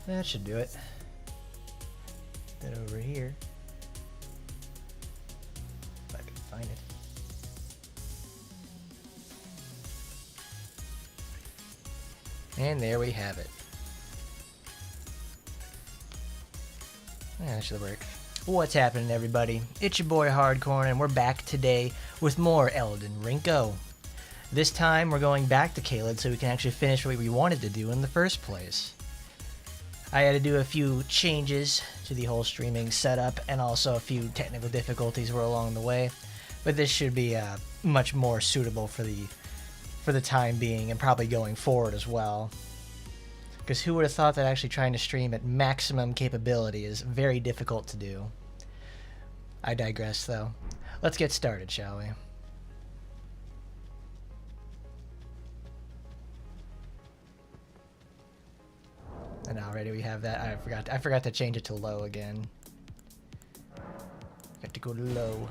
That should do it. Then over here, if I can find it. And there we have it. Yeah, that should work. What's happening, everybody? It's your boy Hardcorn, and we're back today with more Elden Rinko. This time, we're going back to Caelid so we can actually finish what we wanted to do in the first place. I had to do a few changes to the whole streaming setup, and also a few technical difficulties were along the way, but this should be much more suitable for the time being, and probably going forward as well. Because who would have thought that actually trying to stream at maximum capability is very difficult to do. I digress, though. Let's get started, shall we? And already we have that. I forgot to change it to low again. Got to go to low.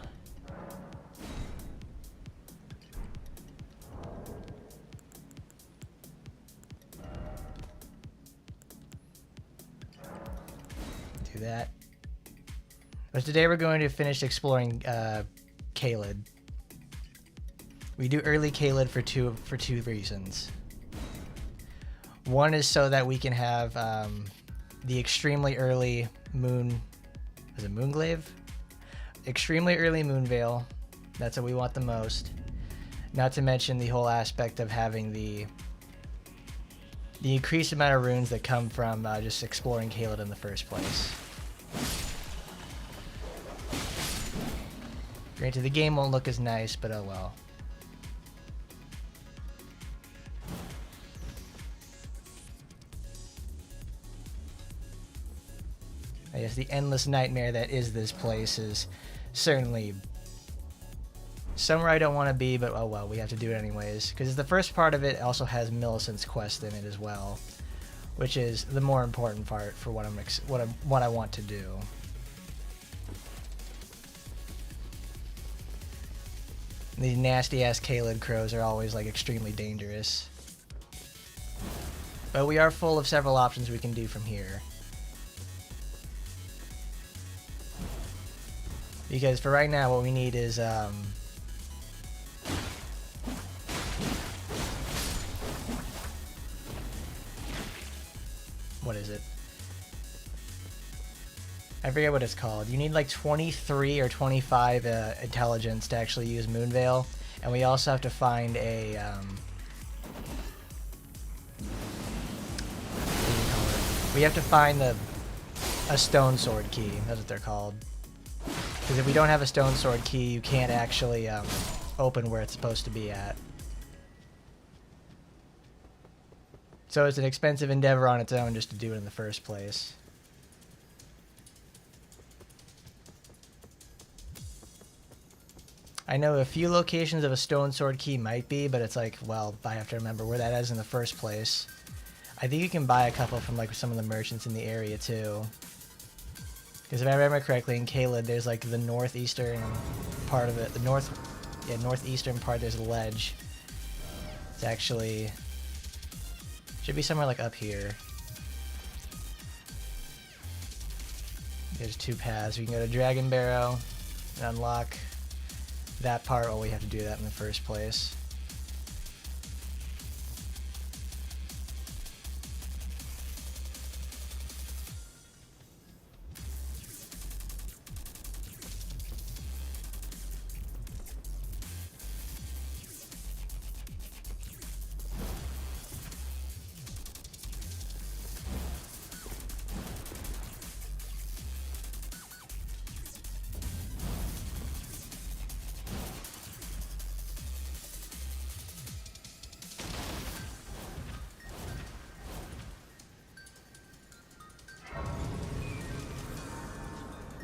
Do that. But today we're going to finish exploring Caelid. We do early Caelid for two reasons. One is so that we can have the extremely early moon... Is it Moonglaive? Extremely early Moonveil. That's what we want the most. Not to mention the whole aspect of having the increased amount of runes that come from just exploring Caelid in the first place. Granted, the game won't look as nice, but oh well. I guess the endless nightmare that is this place is certainly somewhere I don't want to be, but oh well, we have to do it anyways. Because the first part of it also has Millicent's quest in it as well, which is the more important part for what I want to do. These nasty ass Caelid crows are always like extremely dangerous, but we are full of several options we can do from here. Because for right now, what we need is, what is it? I forget what it's called. You need like 23 or 25 intelligence to actually use Moonveil. And we also have to find a, what do you call it? We have to find a stone sword key. That's what they're called. Because if we don't have a stone sword key, you can't actually open where it's supposed to be at. So it's an expensive endeavor on its own just to do it in the first place. I know a few locations of a stone sword key might be, but it's like, well, I have to remember where that is in the first place. I think you can buy a couple from like some of the merchants in the area too. Because if I remember correctly, in Caelid, there's like the northeastern part of it. Northeastern part, there's a ledge. It's actually... should be somewhere like up here. There's two paths. We can go to Dragon Barrow and unlock that part. Oh, we have to do that in the first place.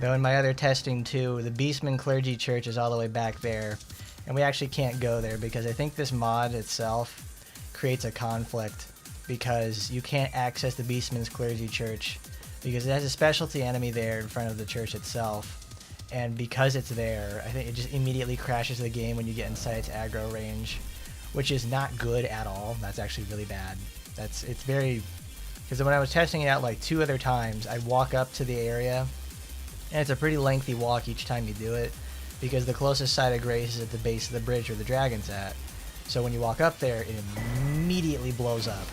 Though in my other testing too, the Beastman Clergy Church is all the way back there, and we actually can't go there because I think this mod itself creates a conflict because you can't access the Beastman's Clergy Church because it has a specialty enemy there in front of the church itself, and because it's there, I think it just immediately crashes the game when you get inside its aggro range, which is not good at all. That's actually really bad. It's very Because when I was testing it out like 2 other times, I walk up to the area, and it's a pretty lengthy walk each time you do it, because the closest site of grace is at the base of the bridge where the dragon's at. So when you walk up there, it immediately blows up.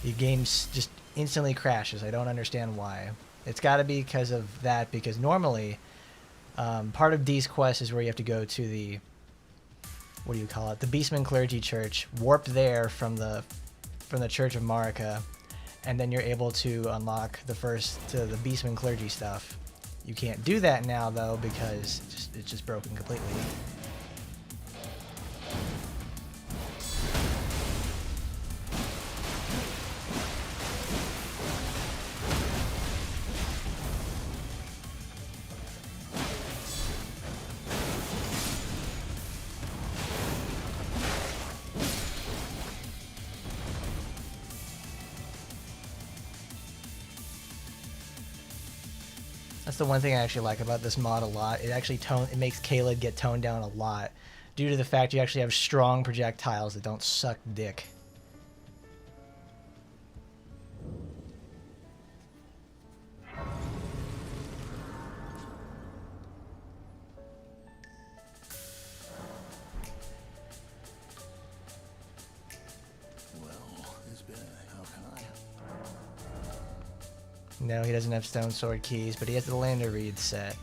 The game just instantly crashes. I don't understand why. It's got to be because of that, because normally part of Dee's quest is where you have to go to the, what do you call it, the Beastman Clergy Church, warp there from the Church of Marika, and then you're able to unlock the Beastman Clergy stuff. You can't do that now though, because it's just broken completely. That's the one thing I actually like about this mod a lot. It actually makes Caelid get toned down a lot, due to the fact you actually have strong projectiles that don't suck dick. No, he doesn't have Stone Sword keys, but he has the Lander Reed set.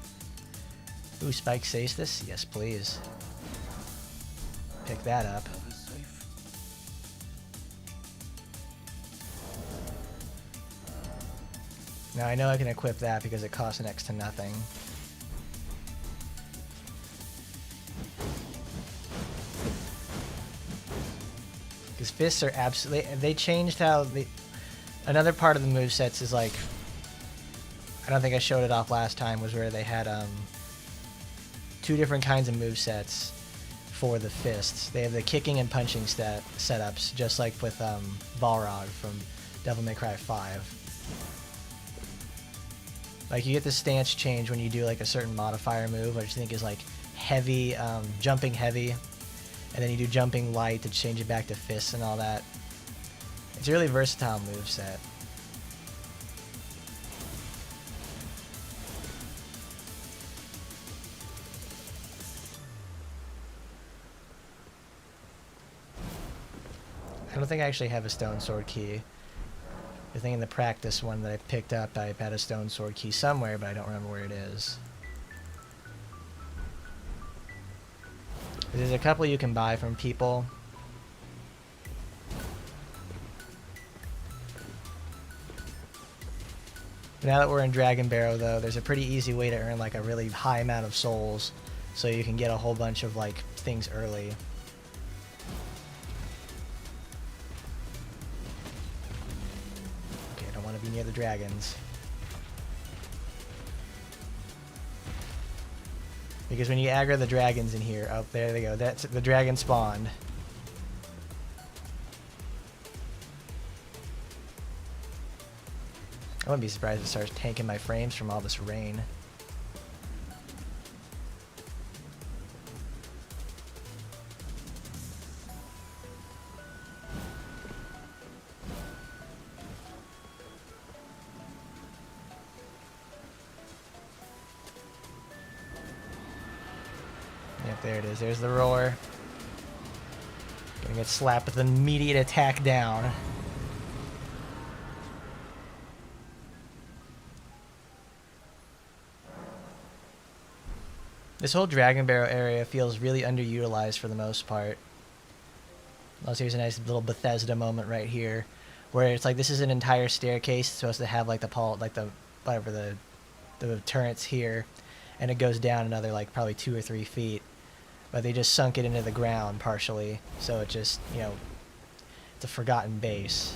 Ooh, Spike Sastus? Yes, please. Pick that up. Now, I know I can equip that because it costs next to nothing. Because fists are absolutely... They changed how... Another part of the movesets is like... I don't think I showed it off last time, was where they had 2 different kinds of movesets for the fists. They have the kicking and punching setups, just like with Balrog from Devil May Cry 5. Like, you get the stance change when you do like a certain modifier move, which I think is like heavy, jumping heavy, and then you do jumping light to change it back to fists and all that. It's a really versatile moveset. I don't think I actually have a Stone Sword key. I think in the practice one that I picked up, I had a Stone Sword key somewhere, but I don't remember where it is. There's a couple you can buy from people. Now that we're in Dragon Barrow, though, there's a pretty easy way to earn like a really high amount of souls, so you can get a whole bunch of like things early. Okay, I don't want to be near the dragons. Because when you aggro the dragons in here, oh, there they go. That's the dragon spawned. I wouldn't be surprised if it starts tanking my frames from all this rain. Yep, there it is. There's the roar. Gonna get slapped with an immediate attack down. This whole Dragon Barrow area feels really underutilized for the most part. Also, here's a nice little Bethesda moment right here, where it's like this is an entire staircase. It's supposed to have like the turrets here, and it goes down another like probably 2 or 3 feet. But they just sunk it into the ground partially, so it just, you know, it's a forgotten base.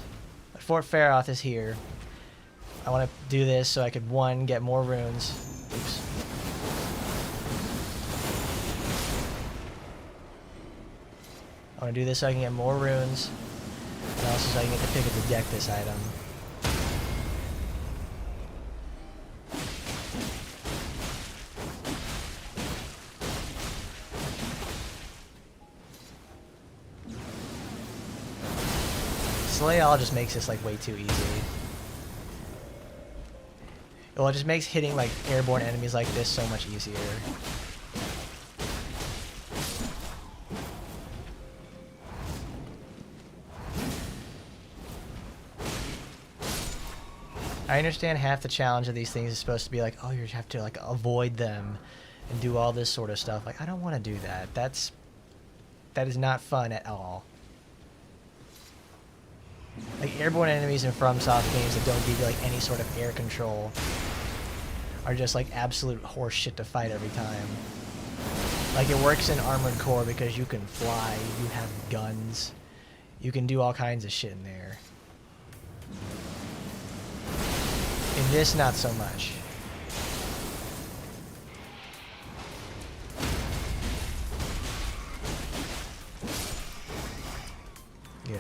But Fort Faroth is here. I want to do this so I could, 1, get more runes. Oops. I want to do this so I can get more runes, and also so I can get to pick up the Dectus item. Slay all just makes this like way too easy. Well, it just makes hitting like airborne enemies like this so much easier. I understand half the challenge of these things is supposed to be like, oh, you have to like avoid them and do all this sort of stuff. Like, I don't want to do that. That is not fun at all. Like, airborne enemies in FromSoft games that don't give you like any sort of air control are just like absolute horse shit to fight every time. Like, it works in Armored Core because you can fly, you have guns, you can do all kinds of shit in there. In this, not so much. Good.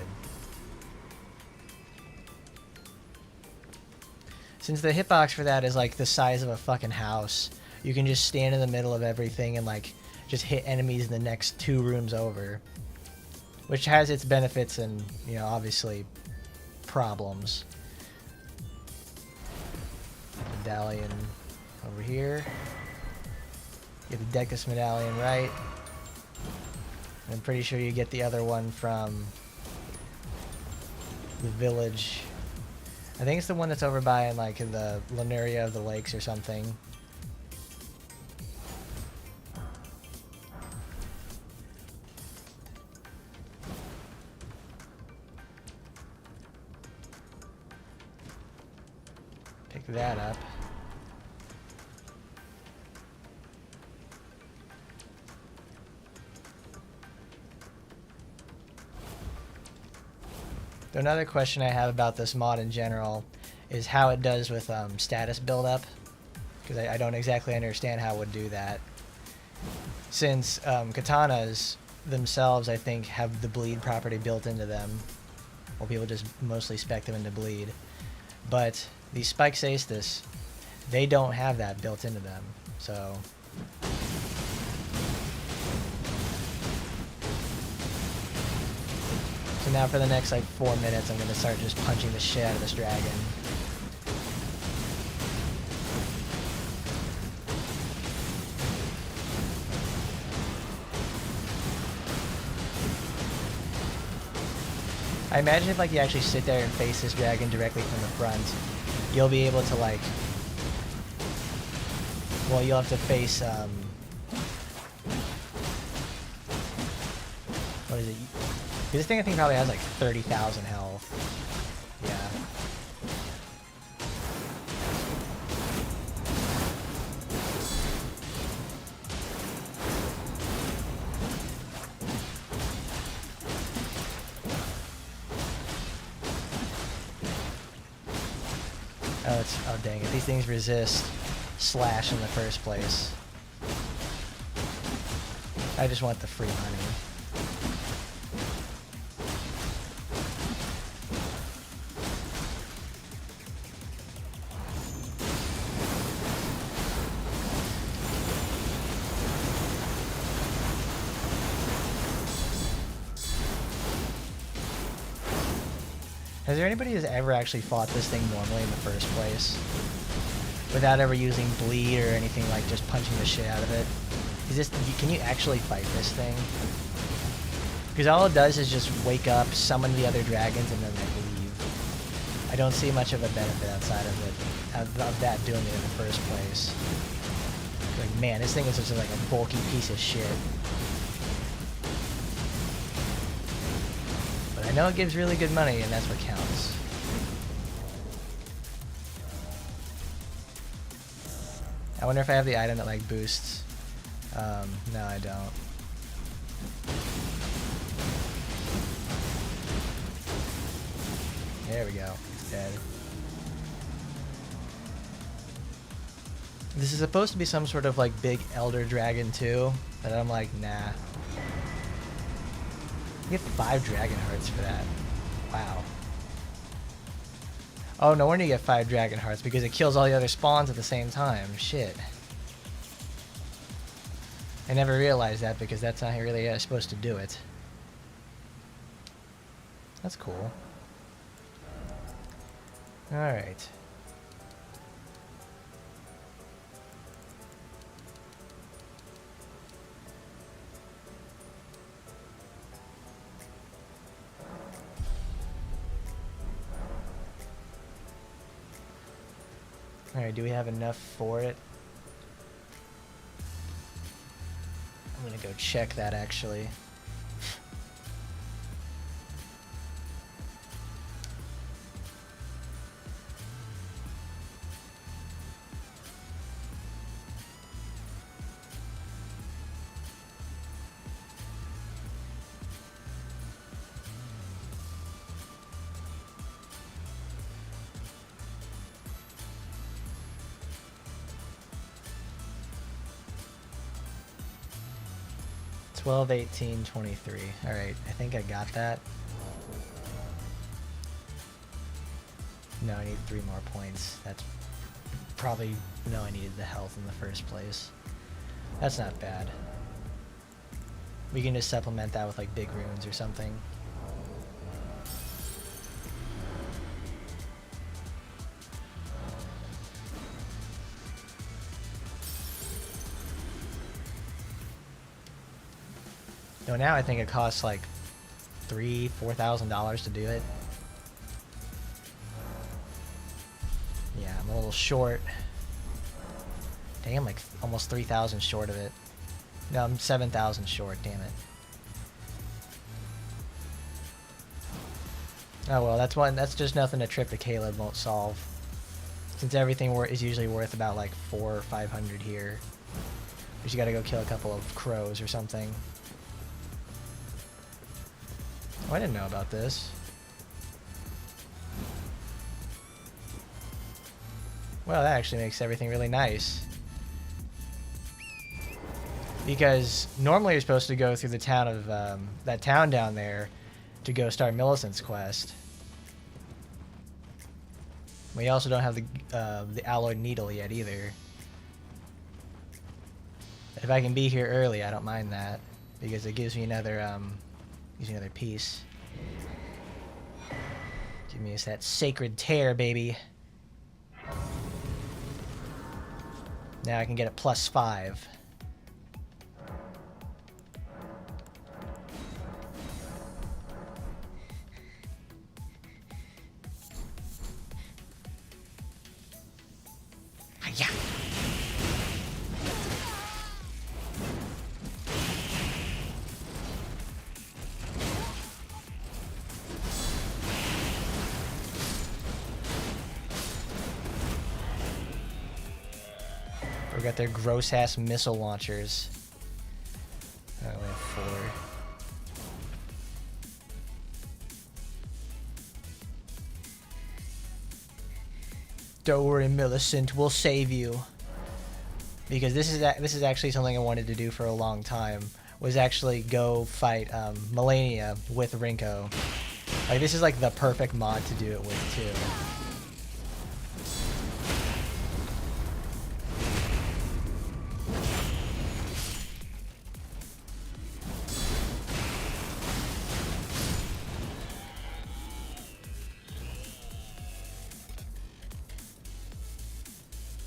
Since the hitbox for that is like the size of a fucking house, you can just stand in the middle of everything and like just hit enemies in the next 2 rooms over. Which has its benefits and, you know, obviously problems. Medallion over here. Get the Decus medallion right. I'm pretty sure you get the other one from the village. I think it's the one that's over by in like the Lemuria of the Lakes or something. Pick that up. Another question I have about this mod in general is how it does with status buildup, because I don't exactly understand how it would do that. Since katanas themselves, I think, have the bleed property built into them, well, people just mostly spec them into bleed. But these Spikes Aestus, they don't have that built into them, so... So now for the next like 4 minutes, I'm going to start just punching the shit out of this dragon. I imagine if like you actually sit there and face this dragon directly from the front, you'll be able to like... Well, you'll have to face... What is it? This thing I think probably has like 30,000 health. Yeah. Oh dang it. These things resist slash in the first place. I just want the free money. Has there anybody who's ever actually fought this thing normally in the first place? Without ever using bleed or anything, like just punching the shit out of it? Is this, can you actually fight this thing? Because all it does is just wake up, summon the other dragons, and then they leave. I don't see much of a benefit outside of it, of that doing it in the first place. Like, man, this thing is just like a bulky piece of shit. I know it gives really good money, and that's what counts. I wonder if I have the item that like boosts. No, I don't. There we go. It's dead. This is supposed to be some sort of like big elder dragon too, but I'm like, nah. You get 5 dragon hearts for that. Wow. Oh, no wonder you get 5 dragon hearts, because it kills all the other spawns at the same time. Shit. I never realized that, because that's not really how you're supposed to do it. That's cool. Alright. Alright, do we have enough for it? I'm gonna go check that actually. $12, $18, $23. Alright, I think I got that. No, I need 3 more points. That's probably... No, I needed the health in the first place. That's not bad. We can just supplement that with like big runes or something. So now I think it costs like $4,000 to do it. Yeah, I'm a little short. Dang, I'm like almost 3,000 short of it. No, I'm 7,000 short, damn it. Oh well, that's just nothing a trip to Caleb won't solve. Since everything is usually worth about like 400 or 500 here. But you gotta go kill a couple of crows or something. Oh, I didn't know about this. Well, that actually makes everything really nice. Because normally you're supposed to go through the town of, that town down there to go start Millicent's quest. We also don't have the alloyed needle yet either. If I can be here early, I don't mind that. Because it gives me another, piece. Give me that sacred tear, baby. Now I can get a +5. Hiya. We got their gross ass missile launchers. I only have 4. Don't worry, Millicent, we'll save you. Because this is actually something I wanted to do for a long time. Was actually go fight Melania with Brinko. Like this is like the perfect mod to do it with too.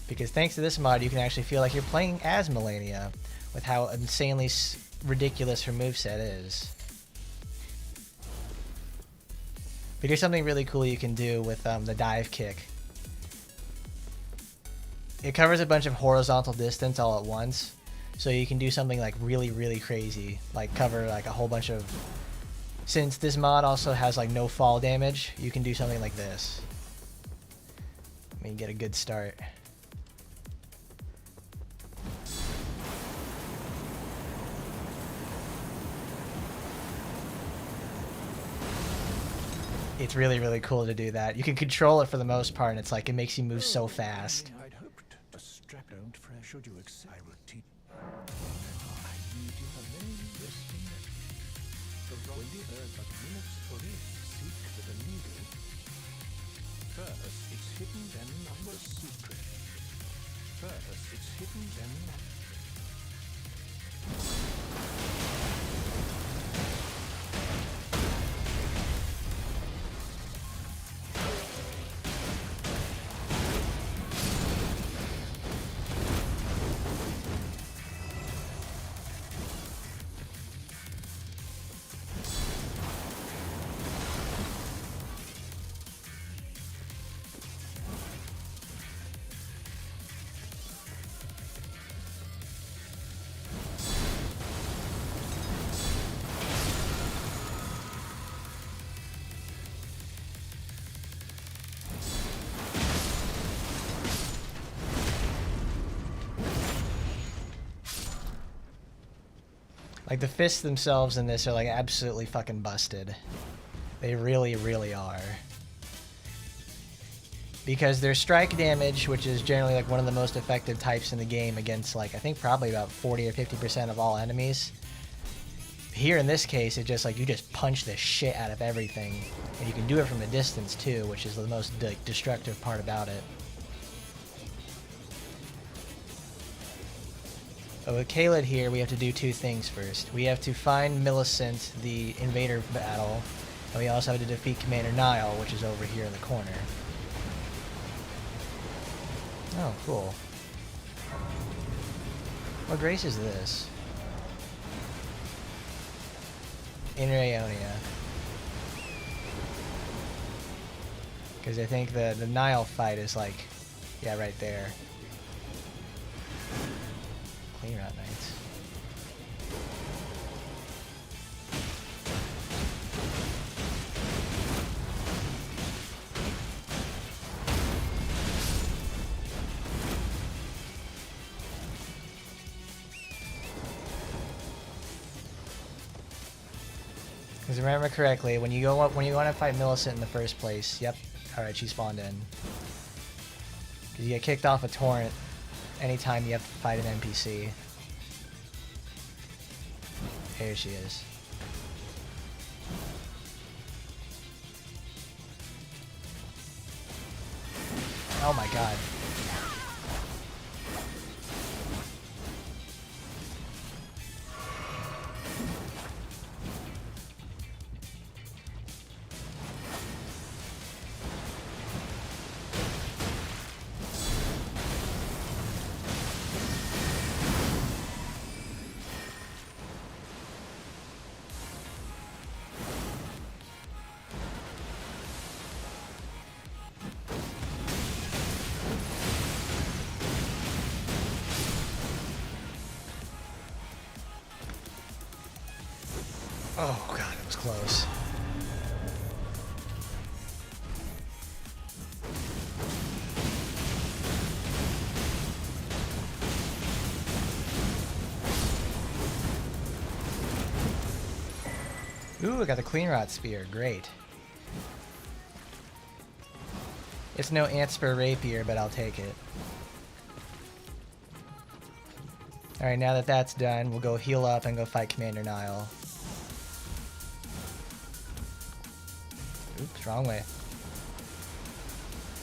Because thanks to this mod, you can actually feel like you're playing as Melania, with how insanely ridiculous her moveset is. But here's something really cool you can do with the dive kick. It covers a bunch of horizontal distance all at once, so you can do something like really, really crazy, like cover like a whole bunch of... Since this mod also has like no fall damage, you can do something like this. I mean, get a good start. It's really, really cool to do that. You can control it for the most part, and it's like it makes you move so fast. I'd hoped a strap don't fresh should you accept. I will teach. I need you a very resting. The when the earth but minutes for it, seek with a needle. First, it's hidden, then number secret. First, it's hidden, then. Like, the fists themselves in this are, like, absolutely fucking busted. They really, really are. Because their strike damage, which is generally, like, one of the most effective types in the game against, like, I think probably about 40 or 50% of all enemies. Here, in this case, it's just, like, you just punch the shit out of everything. And you can do it from a distance, too, which is the most, like, destructive part about it. But with Caelid here, we have to do two things first. We have to find Millicent, the invader battle, and we also have to defeat Commander Nile, which is over here in the corner. Oh, cool. What race is this? Inner Aeonia. Because I think the Nile fight is like, yeah, right there. Clean Rot Knights. Because remember correctly, when you want to fight Millicent in the first place, yep, all right, she spawned in. Because you get kicked off a torrent anytime you have to fight an NPC. Here she is. Oh my god. Oh god, it was close. Ooh, I got the Clean Rot Spear. Great. It's no Antspur Rapier, but I'll take it. Alright, now that that's done, we'll go heal up and go fight Commander Nile. Oops, wrong way.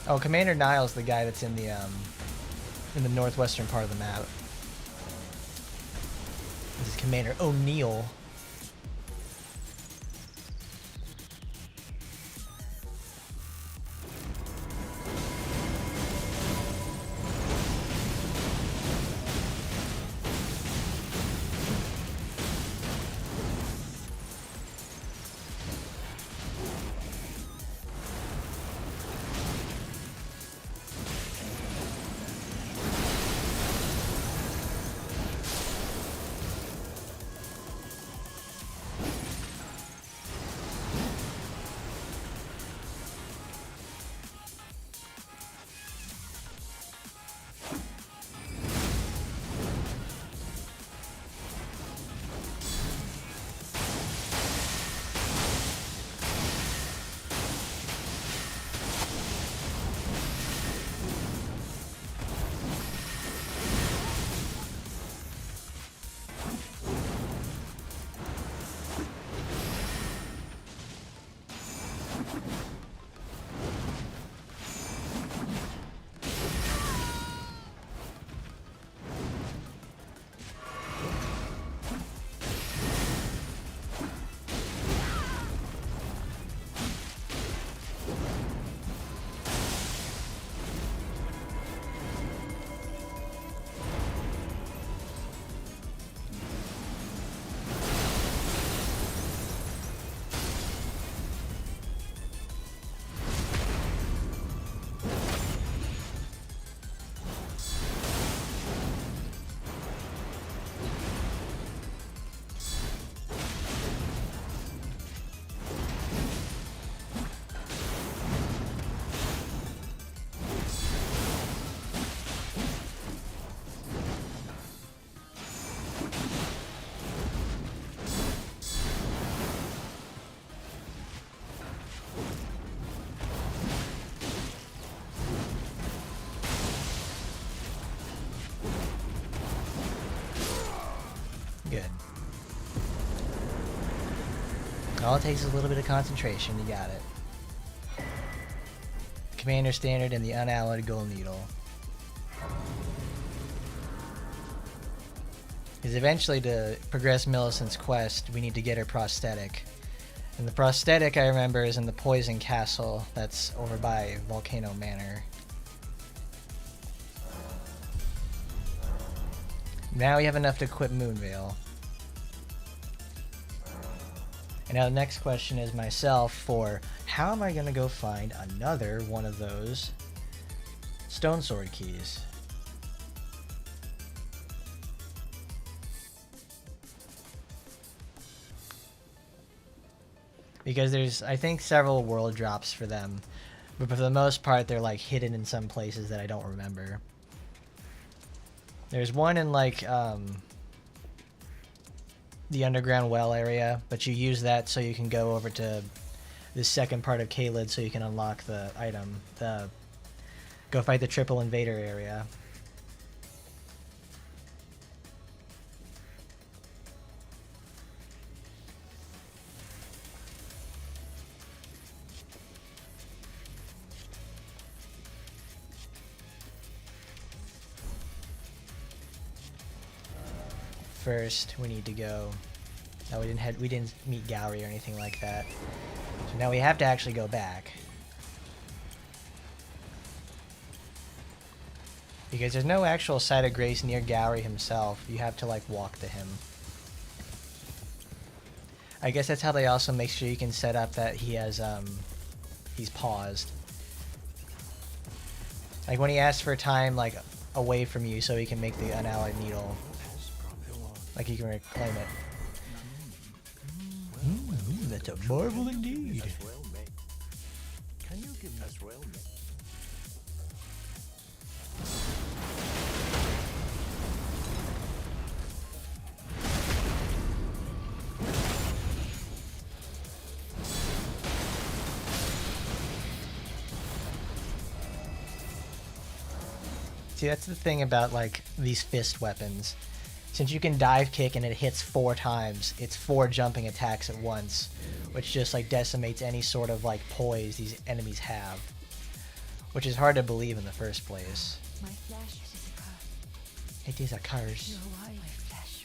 Oh, Commander Nile's the guy that's in the northwestern part of the map. This is Commander O'Neill. All it takes is a little bit of concentration. You got it. Commander Standard and the unalloyed gold needle. Because eventually to progress Millicent's quest, we need to get her prosthetic. And the prosthetic, I remember, is in the Poison Castle that's over by Volcano Manor. Now we have enough to equip Moonveil. And now the next question is myself for how am I going to go find another one of those Stone Sword keys? Because there's, I think, several world drops for them. But for the most part, they're like hidden in some places that I don't remember. There's one in like the underground well area, but you use that so you can go over to the second part of Caelid so you can unlock the item. Go fight the triple invader area. First, we need to go. No, we didn't meet Gowry or anything like that. So now we have to actually go back. Because there's no actual site of grace near Gowry himself. You have to like walk to him. I guess that's how they also make sure you can set up that he has he's paused. Like when he asks for time like away from you so he can make the unalloyed needle. Like you can reclaim it. That's a marvel indeed. Can you give us well made? See, that's the thing about like these fist weapons. Since you can dive kick and it hits 4 times, it's 4 jumping attacks at once, which just like decimates any sort of like poise these enemies have, which is hard to believe in the first place. My flesh is a curse. It is a curse. You are my flesh.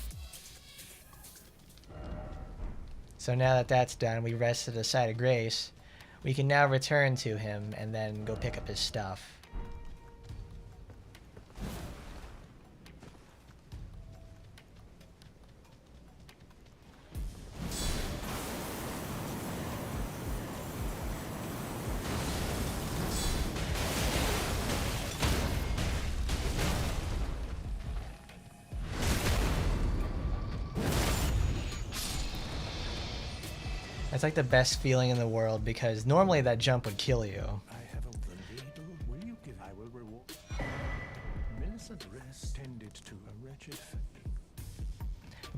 So now that that's done, we rest at the site of grace. We can now return to him and then go pick up his stuff. It's like the best feeling in the world because normally that jump would kill you. I have opened the needle. Will you give? I will reward. Millicent rest tended to a wretched fate.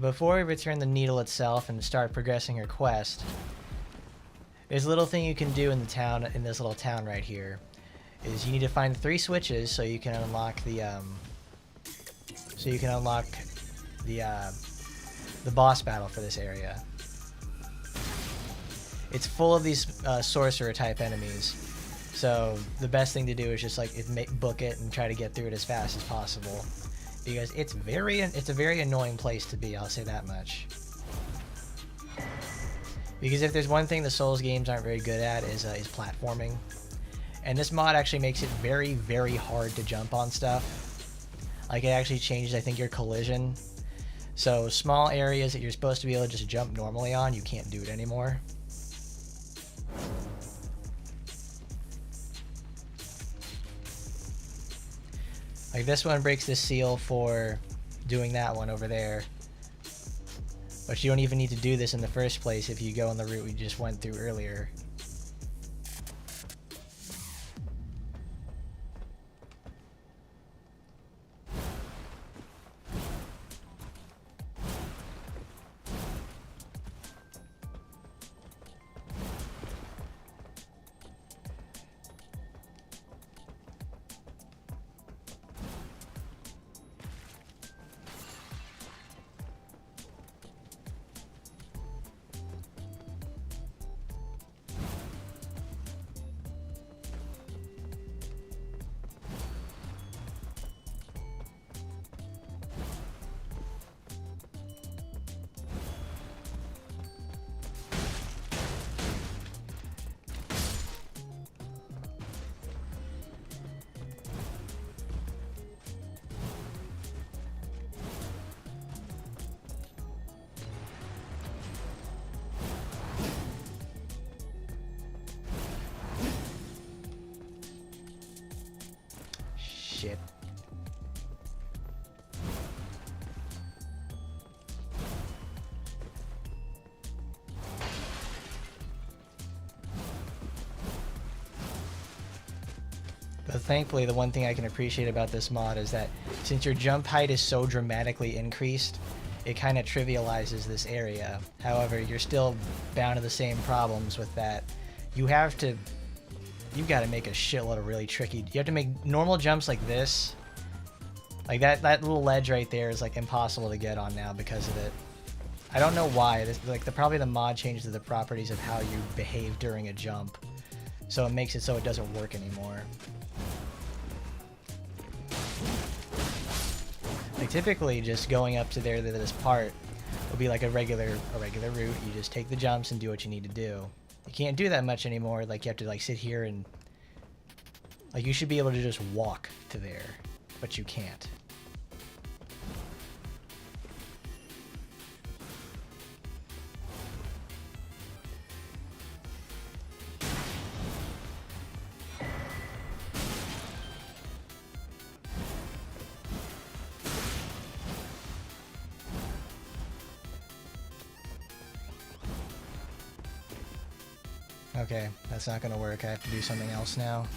Before we return the needle itself and start progressing her quest, there's a little thing you can do in the town, in this little town right here, is you need to find 3 switches so you can unlock the the boss battle for this area. It's full of these sorcerer type enemies, so the best thing to do is just like book it and try to get through it as fast as possible, because it's a very annoying place to be. I'll say that much. Because if there's one thing the Souls games aren't very good at is platforming, and this mod actually makes it very, very hard to jump on stuff. Like it actually changes, I think, your collision. So small areas that you're supposed to be able to just jump normally on, you can't do it anymore. Like this one breaks the seal for doing that one over there. But you don't even need to do this in the first place if you go on the route we just went through earlier. shit. But thankfully, the one thing I can appreciate about this mod is that since your jump height is so dramatically increased, it kind of trivializes this area. However, you're still bound to the same problems with that. You've got to make a shitload of really tricky. You have to make normal jumps like this. Like that little ledge right there is like impossible to get on now because of it. I don't know why. Probably the mod changes the properties of how you behave during a jump, so it makes it so it doesn't work anymore. Like typically, just going up to this part will be like a regular route. You just take the jumps and do what you need to do. You can't do that much anymore. Like you have to like sit here and like you should be able to just walk to there, but you can't. Okay, that's not gonna work. I have to do something else now.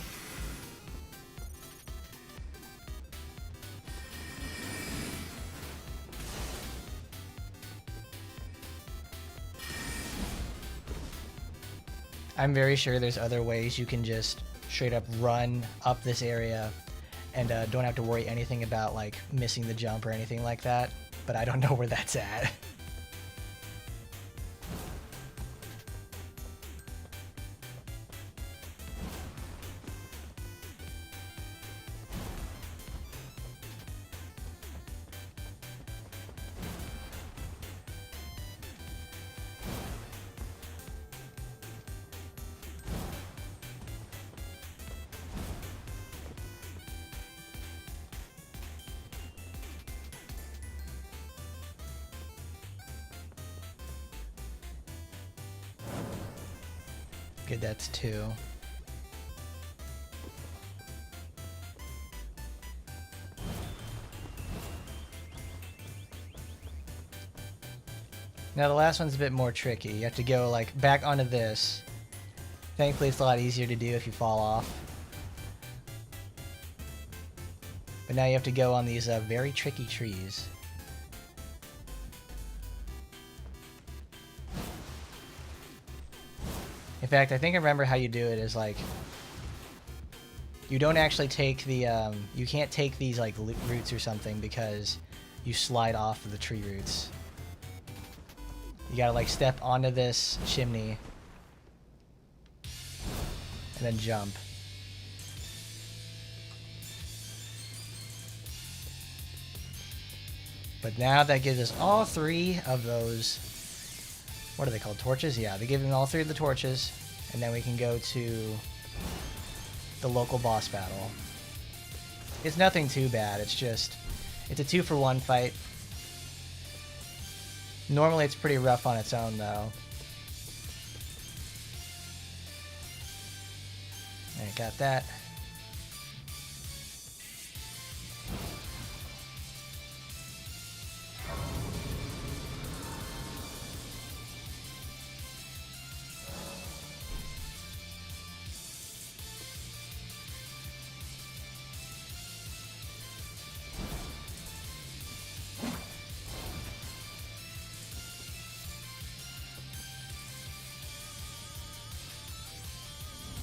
I'm very sure there's other ways you can just straight up run up this area and don't have to worry anything about like missing the jump or anything like that, but I don't know where that's at. Good, that's 2. Now the last one's a bit more tricky. You have to go like back onto this. Thankfully it's a lot easier to do if you fall off. But now you have to go on these very tricky trees. In fact, I think I remember how you do it is like you don't actually take the you can't take these like roots or something because you slide off of the tree roots. You gotta like step onto this chimney and then jump. But now that gives us all 3 of those, what are they called, torches? Yeah, they give me all 3 of the torches, and then we can go to the local boss battle. It's nothing too bad, it's just, it's a 2-for-1 fight. Normally it's pretty rough on its own though. Alright, got that.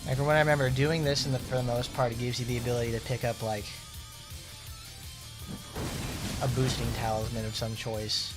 And from what I remember, doing this for the most part, it gives you the ability to pick up like a boosting talisman of some choice.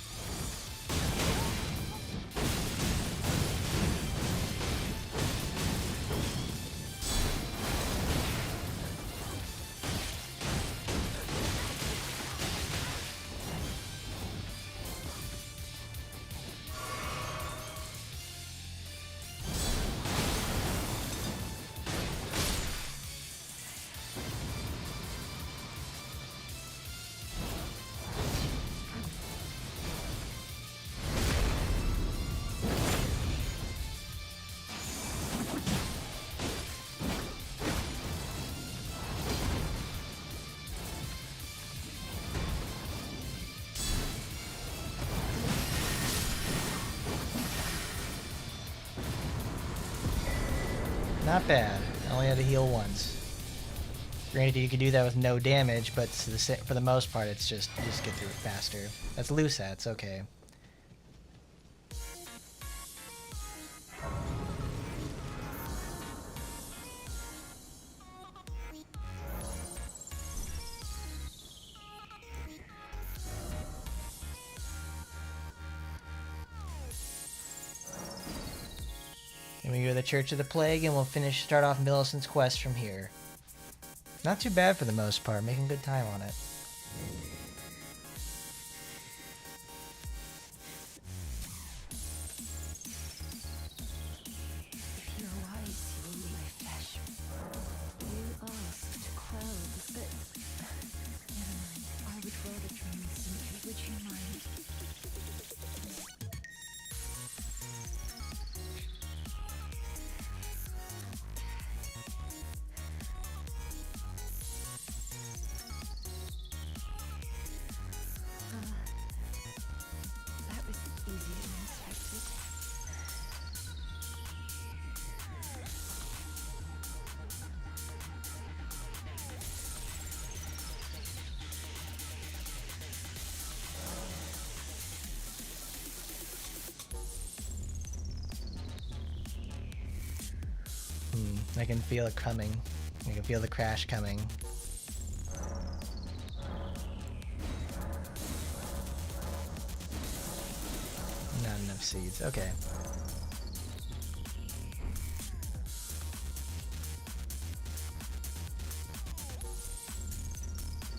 Not bad. I only had to heal once. Granted, you could do that with no damage, but for the most part, it's just get through it faster. That's loose hats, okay. And we go to the Church of the Plague, and we'll start off Millicent's quest from here. Not too bad for the most part, making good time on it. If you're wise, you will eat my flesh. You asked to quell the spits. Never mind. I would rather dream simply. Would you mind? That was easier than expected. I can feel it coming. I can feel the crash coming. Not enough seeds. Okay.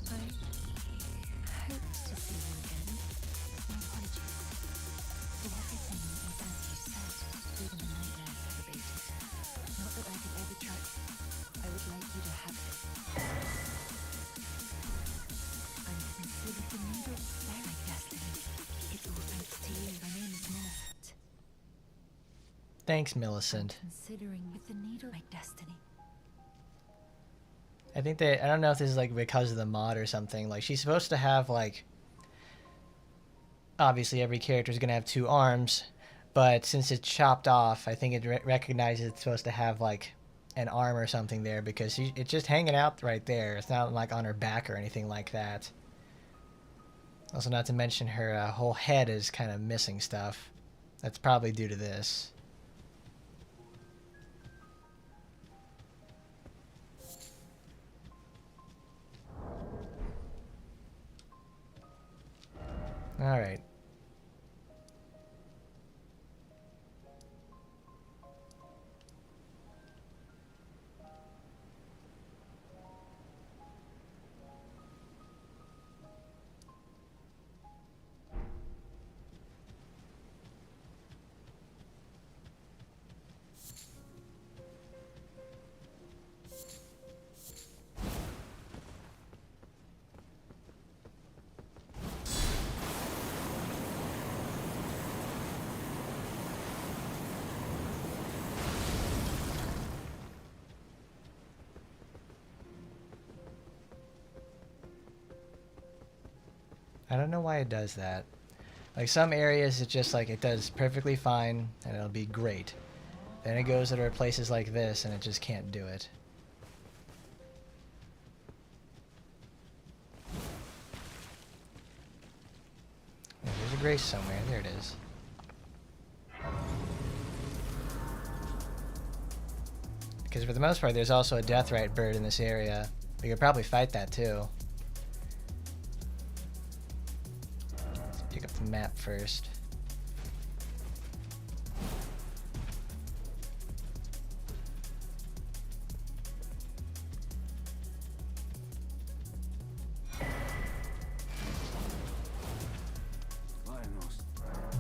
I hoped to see you again. My apologies. So everything is as you said, even the nightmares have abated. Not that I could ever trust. I would like you to have this. I'm considered the needle there, I guess. It's all thanks to you. My name is Millicent. Thanks, Millicent. Considering with the needle my destiny. I think I don't know if this is like because of the mod or something. Like, she's supposed to have like, obviously every character is gonna have 2 arms, but since it's chopped off, I think it recognizes it's supposed to have like an arm or something there, because it's just hanging out right there. It's not like on her back or anything like that. Also, not to mention her whole head is kind of missing stuff. That's probably due to this. All right. I don't know why it does that. Like, some areas, it's just like it does perfectly fine and it'll be great. Then it goes to places like this and it just can't do it. Oh, there's a grace somewhere. There it is. Because for the most part, there's also a deathrite bird in this area. We could probably fight that too. Pick up the map first.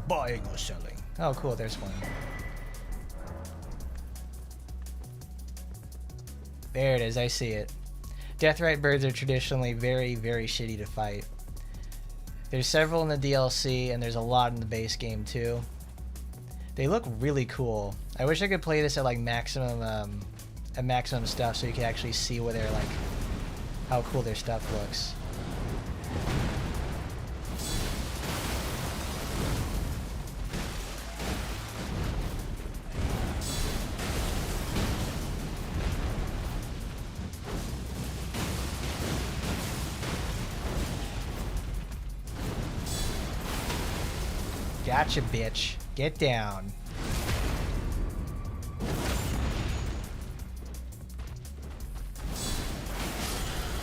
Buying or selling. Oh, cool, there's one. There it is, I see it. Deathrite birds are traditionally very, very shitty to fight. There's several in the DLC, and there's a lot in the base game too. They look really cool. I wish I could play this at like maximum, at maximum stuff, so you can actually see where they're like, how cool their stuff looks. Gotcha, bitch. Get down.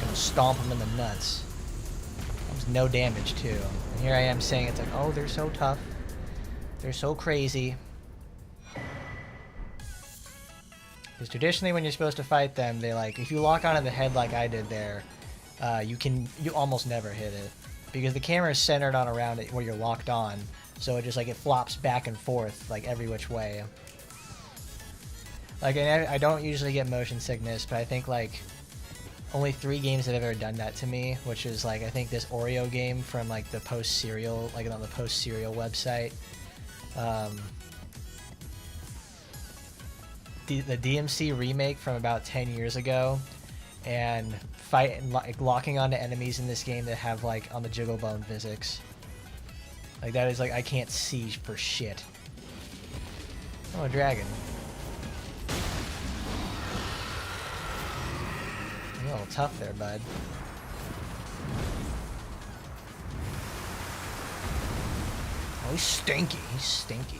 Gonna stomp him in the nuts. That was no damage, too. And here I am saying it's like, oh, they're so tough. They're so crazy. Because traditionally when you're supposed to fight them, they like, if you lock onto the head like I did there, you almost never hit it. Because the camera is centered on around it where you're locked on. So it just like, it flops back and forth like every which way. Like, I don't usually get motion sickness, but I think like only 3 games have ever done that to me, which is like, I think this Oreo game from like the Post Serial, like on the Post Serial website. The DMC remake from about 10 years ago, and locking onto enemies in this game that have like on the jiggle bone physics. Like that is like, I can't see for shit. Oh, a dragon. You're a little tough there, bud. Oh, he's stinky. He's stinky.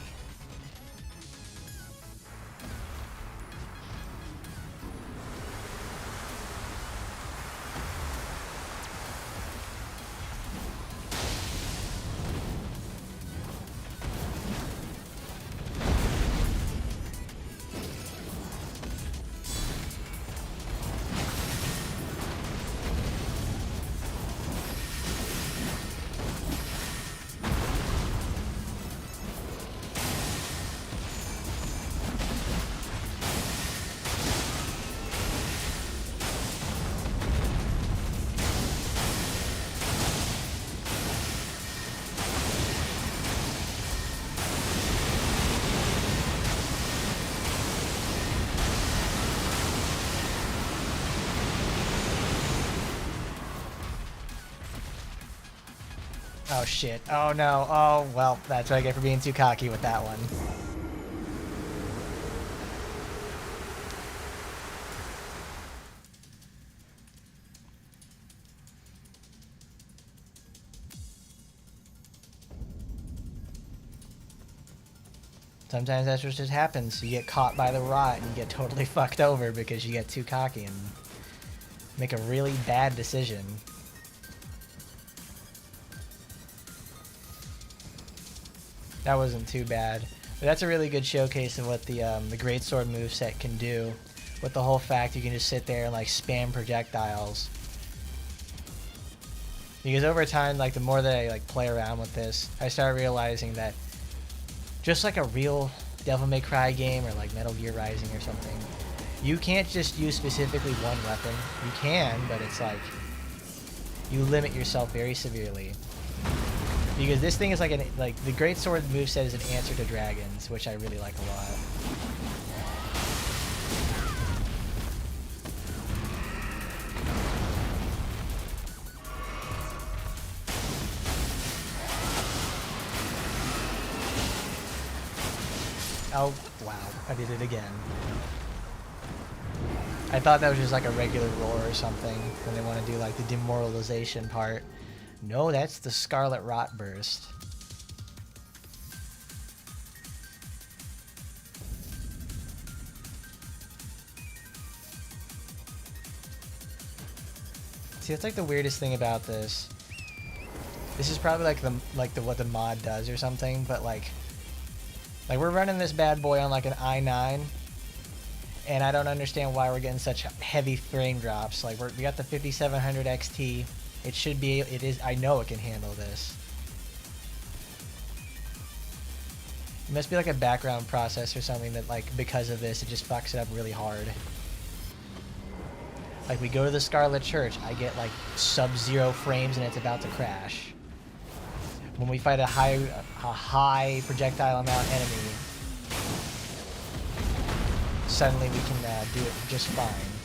Oh shit. Oh no. Oh, well, that's what I get for being too cocky with that one. Sometimes that's what just happens. You get caught by the rot and you get totally fucked over because you get too cocky and make a really bad decision. That wasn't too bad. But that's a really good showcase of what the Greatsword moveset can do. With the whole fact you can just sit there and like spam projectiles. Because over time, like the more that I like play around with this, I start realizing that just like a real Devil May Cry game or like Metal Gear Rising or something, you can't just use specifically one weapon. You can, but it's like you limit yourself very severely. Because this thing is like the Greatsword moveset is an answer to dragons, which I really like a lot. Oh, wow. I did it again. I thought that was just like a regular roar or something when they want to do like the demoralization part. No, that's the Scarlet Rot Burst. See, that's like the weirdest thing about this. This is probably like the what the mod does or something, but like we're running this bad boy on like an i9, and I don't understand why we're getting such heavy frame drops. Like we got the 5700 XT. It should be, it is, I know it can handle this. It must be like a background process or something that like, because of this, it just fucks it up really hard. Like we go to the Scarlet Church, I get like sub-zero frames and it's about to crash. When we fight a high projectile amount enemy, suddenly we can do it just fine.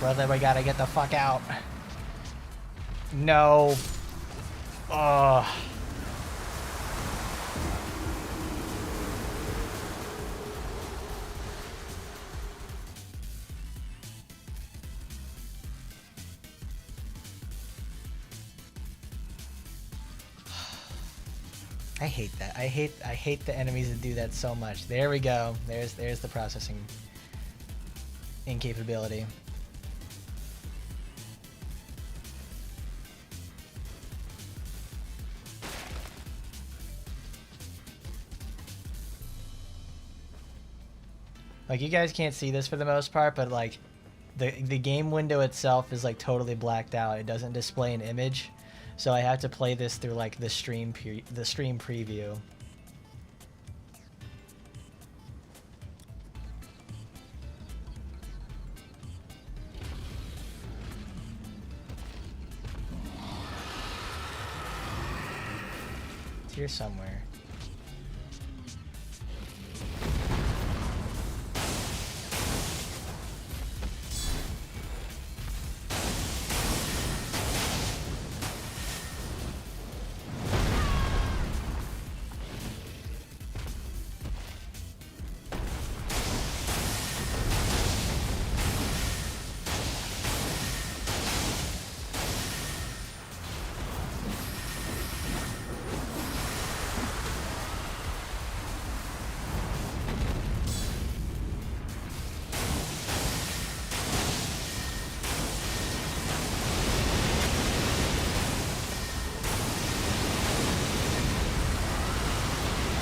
Brother, we gotta get the fuck out. No. Ugh. I hate that. I hate the enemies that do that so much. There we go. There's the processing incapability. Like, you guys can't see this for the most part, but like the game window itself is like totally blacked out. It doesn't display an image. So I have to play this through like the stream preview. It's here somewhere.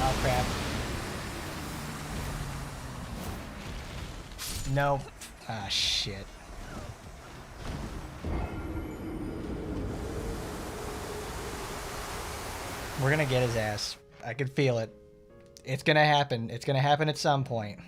Oh crap. No. Ah, shit. We're gonna get his ass. I can feel it. It's gonna happen. It's gonna happen at some point.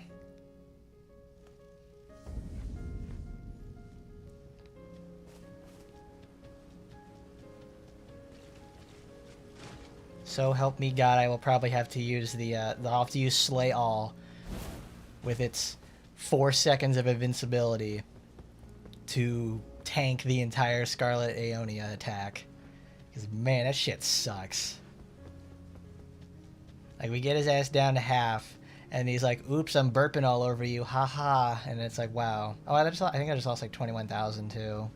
So help me God, I will probably have to use I'll have to use Slay All with its 4 seconds of invincibility to tank the entire Scarlet Aeonia attack. Because, man, that shit sucks. Like, we get his ass down to half, and he's like, oops, I'm burping all over you, haha. And it's like, wow. Oh, I think I just lost like 21,000 too.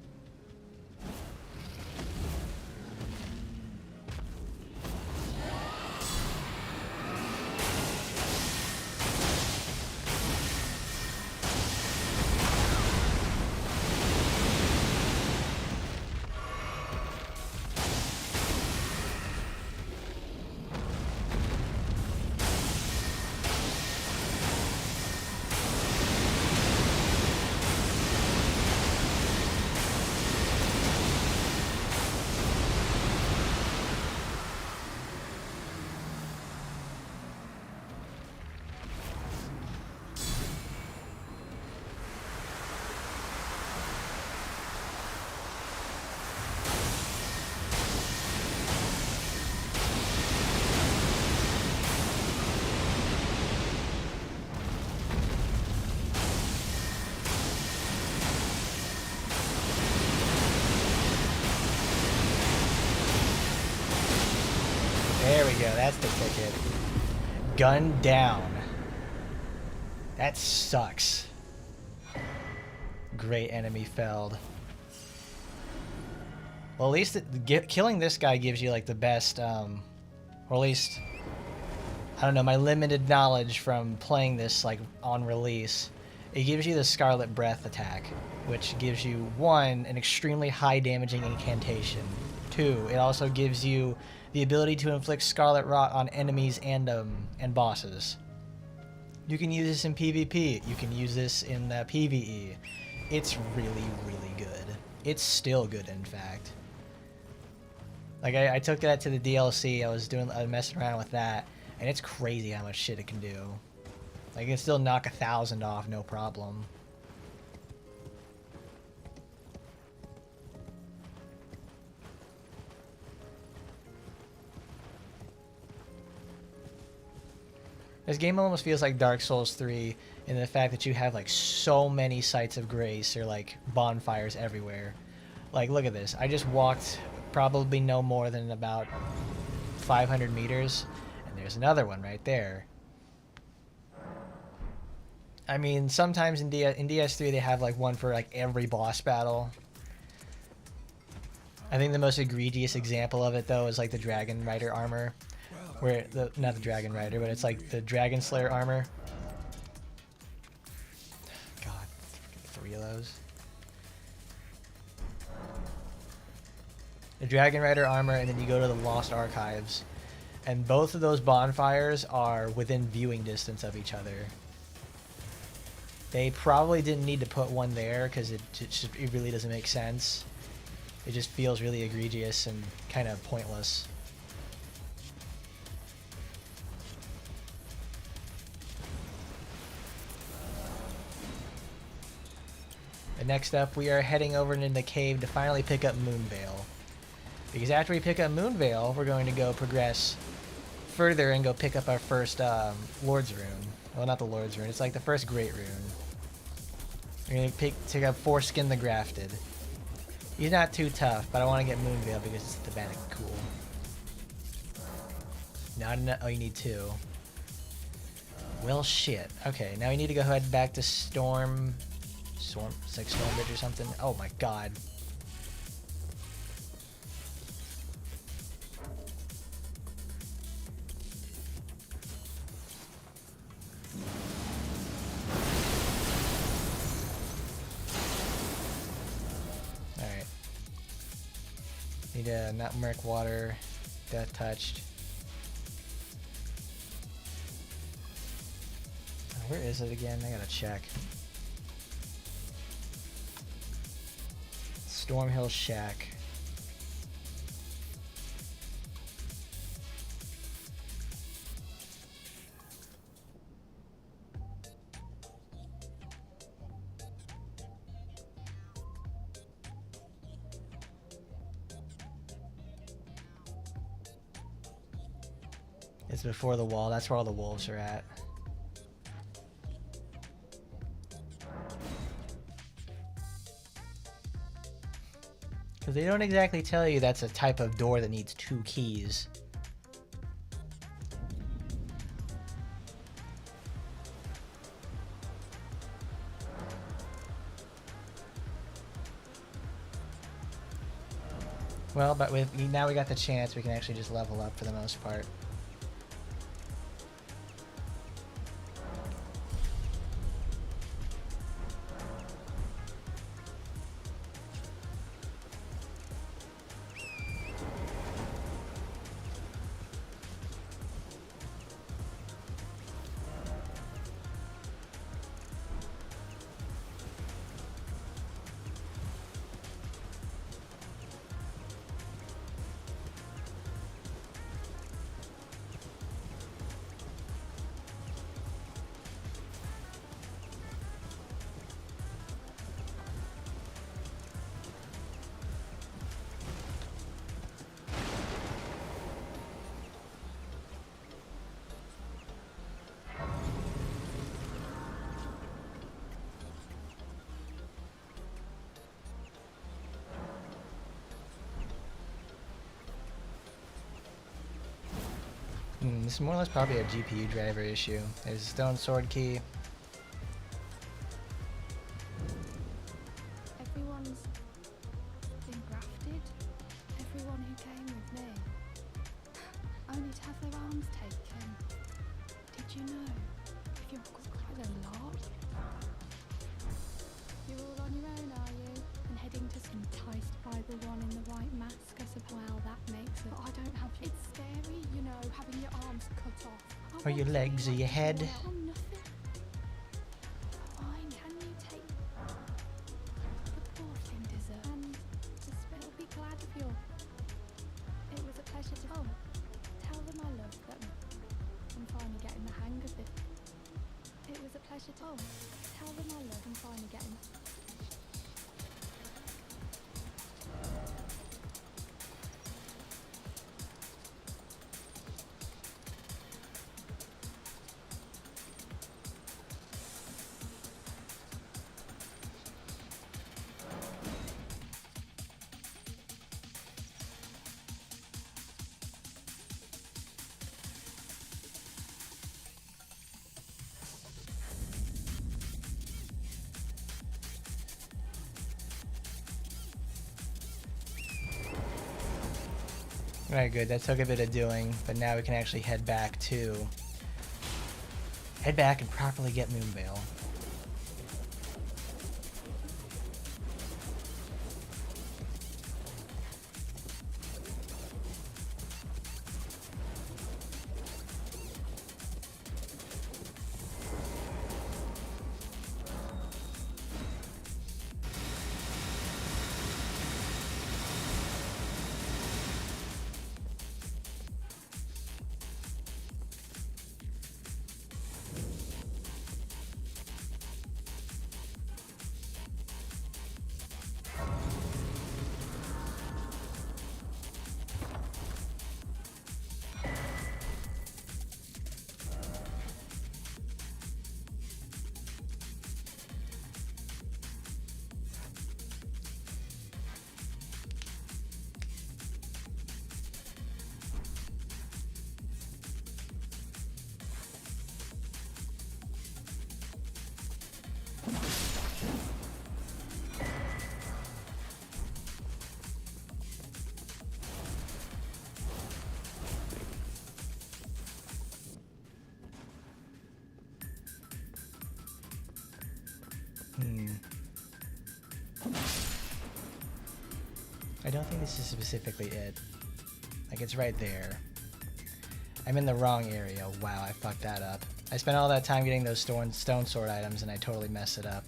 There we go, that's the ticket. Gun down. That sucks. Great enemy felled. Well, at least killing this guy gives you like the best, or at least, I don't know, my limited knowledge from playing this like on release. It gives you the Scarlet Breath attack, which gives you 1, an extremely high damaging incantation. 2, it also gives you the ability to inflict Scarlet Rot on enemies and bosses. You can use this in PvP. You can use this in PvE. It's really, really good. It's still good, in fact. Like, I took that to the DLC. I was messing around with that, and it's crazy how much shit it can do. Like, it can still knock 1,000 off, no problem. This game almost feels like Dark Souls 3 in the fact that you have like so many sites of grace or like bonfires everywhere. Like, look at this. I just walked probably no more than about 500 meters, and there's another one right there. I mean, sometimes in DS3 they have like one for like every boss battle. I think the most egregious example of it though is like the Dragon Rider armor, where not the Dragon Rider, but it's like the Dragon Slayer armor. God, 3 of those. The Dragon Rider armor, and then you go to the Lost Archives, and both of those bonfires are within viewing distance of each other. They probably didn't need to put one there because it really doesn't make sense. It just feels really egregious and kind of pointless. And next up, we are heading over into the cave to finally pick up Moonveil. Because after we pick up Moonveil, we're going to go progress further and go pick up our first Lord's Rune. Well, not the Lord's Rune. It's like the first Great Rune. We're going to pick up Foreskin the Grafted. He's not too tough, but I want to get Moonveil because it's thematic cool. Not enough. Oh, you need 2. Well, shit. Okay, now we need to go head back to Storm. It's like Stormbridge or something. Oh my god. Alright. Need a not Merc Water. Death Touched. Where is it again? I gotta check. Stormhill Shack. It's before the wall. That's where all the wolves are at. Because they don't exactly tell you that's a type of door that needs 2 keys. Well, but now we got the chance, we can actually just level up for the most part. This is more or less probably a GPU driver issue. There's a stone sword key. Everyone's been grafted. Everyone who came with me. Only to have their arms taken. Did you know? You've got quite a lot. You're all on your own, are you? And heading to enticed by the one in the white mask, I suppose. Well, that makes it. But I don't have. It's scary, you know, having your arms cut off. Or your legs or your head. Nothing. Fine, can you take the poor thing dessert and will be glad of your. It was a pleasure to tell them I love them. I'm finally getting the hang of it. It was a pleasure to tell them I love them. Finally getting. Alright, good. That took a bit of doing, but now we can actually head back and properly get Moonveil. I don't think this is specifically it. Like, it's right there. I'm in the wrong area. Wow, I fucked that up. I spent all that time getting those stone sword items and I totally messed it up.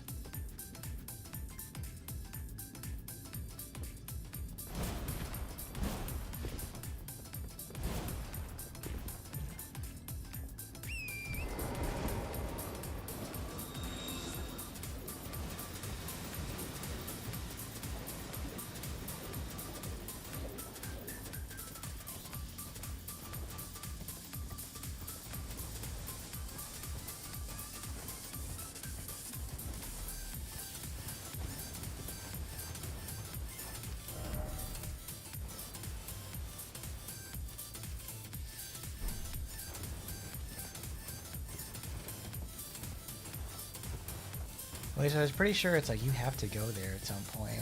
At least I was pretty sure it's like you have to go there at some point.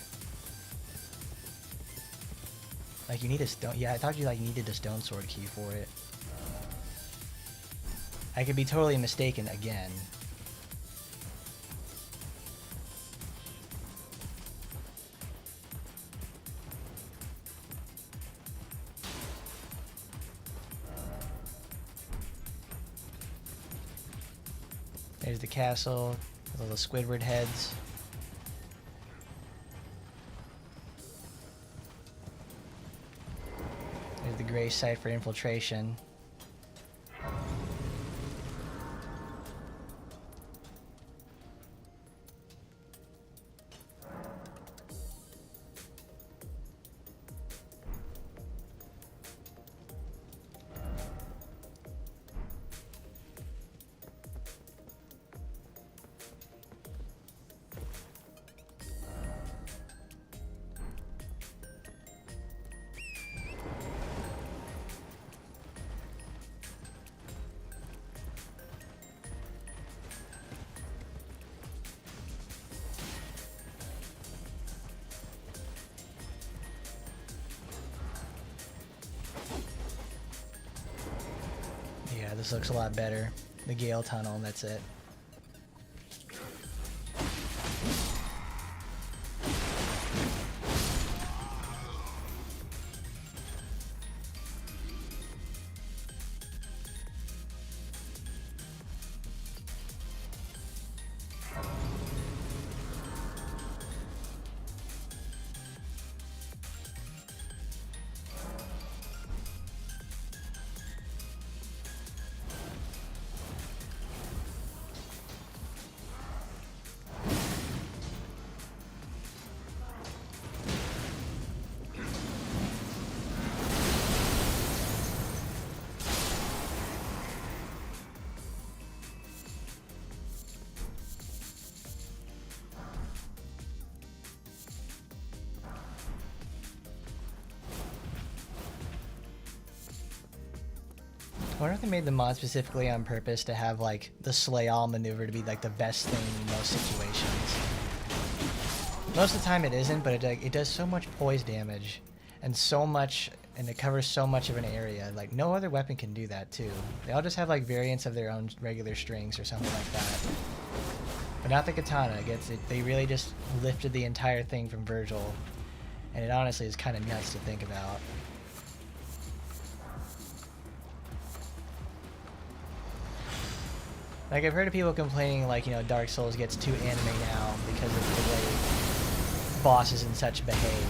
Like you need a stone. Yeah, I thought you like needed a stone sword key for it. I could be totally mistaken again. There's the castle. With all the Squidward heads. There's the gray site for infiltration. Yeah, this looks a lot better. The Gale Tunnel, and that's it. I wonder if they made the mod specifically on purpose to have like the slay all maneuver to be like the best thing in most situations. Most of the time it isn't, but it does so much poise damage and so much and it covers so much of an area. Like, no other weapon can do that, too. They all just have, like, variants of their own regular strings or something like that. But not the katana. They really just lifted the entire thing from Virgil, and it honestly is kind of nuts to think about. Like, I've heard of people complaining, like, you know, Dark Souls gets too anime now because of the way bosses and such behave.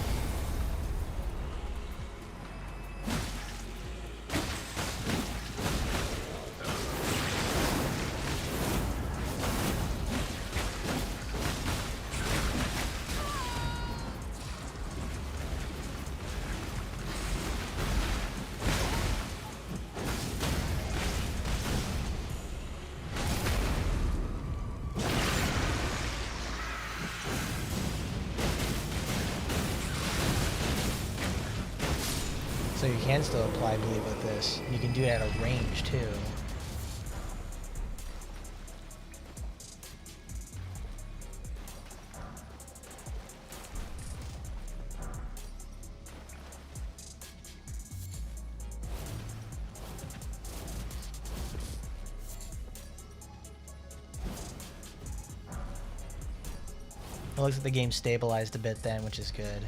So you can still apply bleed with this. You can do it at a range too. It looks like the game stabilized a bit then, which is good.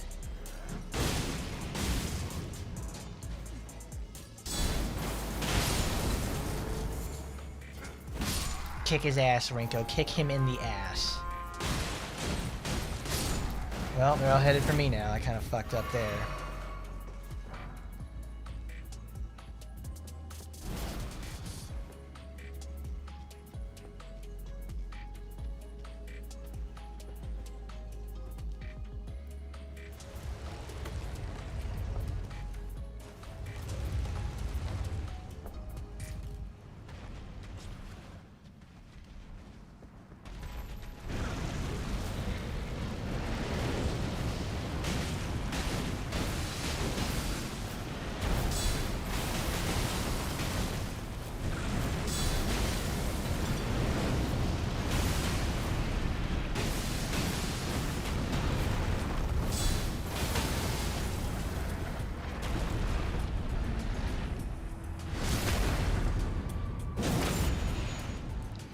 Kick his ass, Rinko. Kick him in the ass. Well, they're all headed for me now. I kind of fucked up there.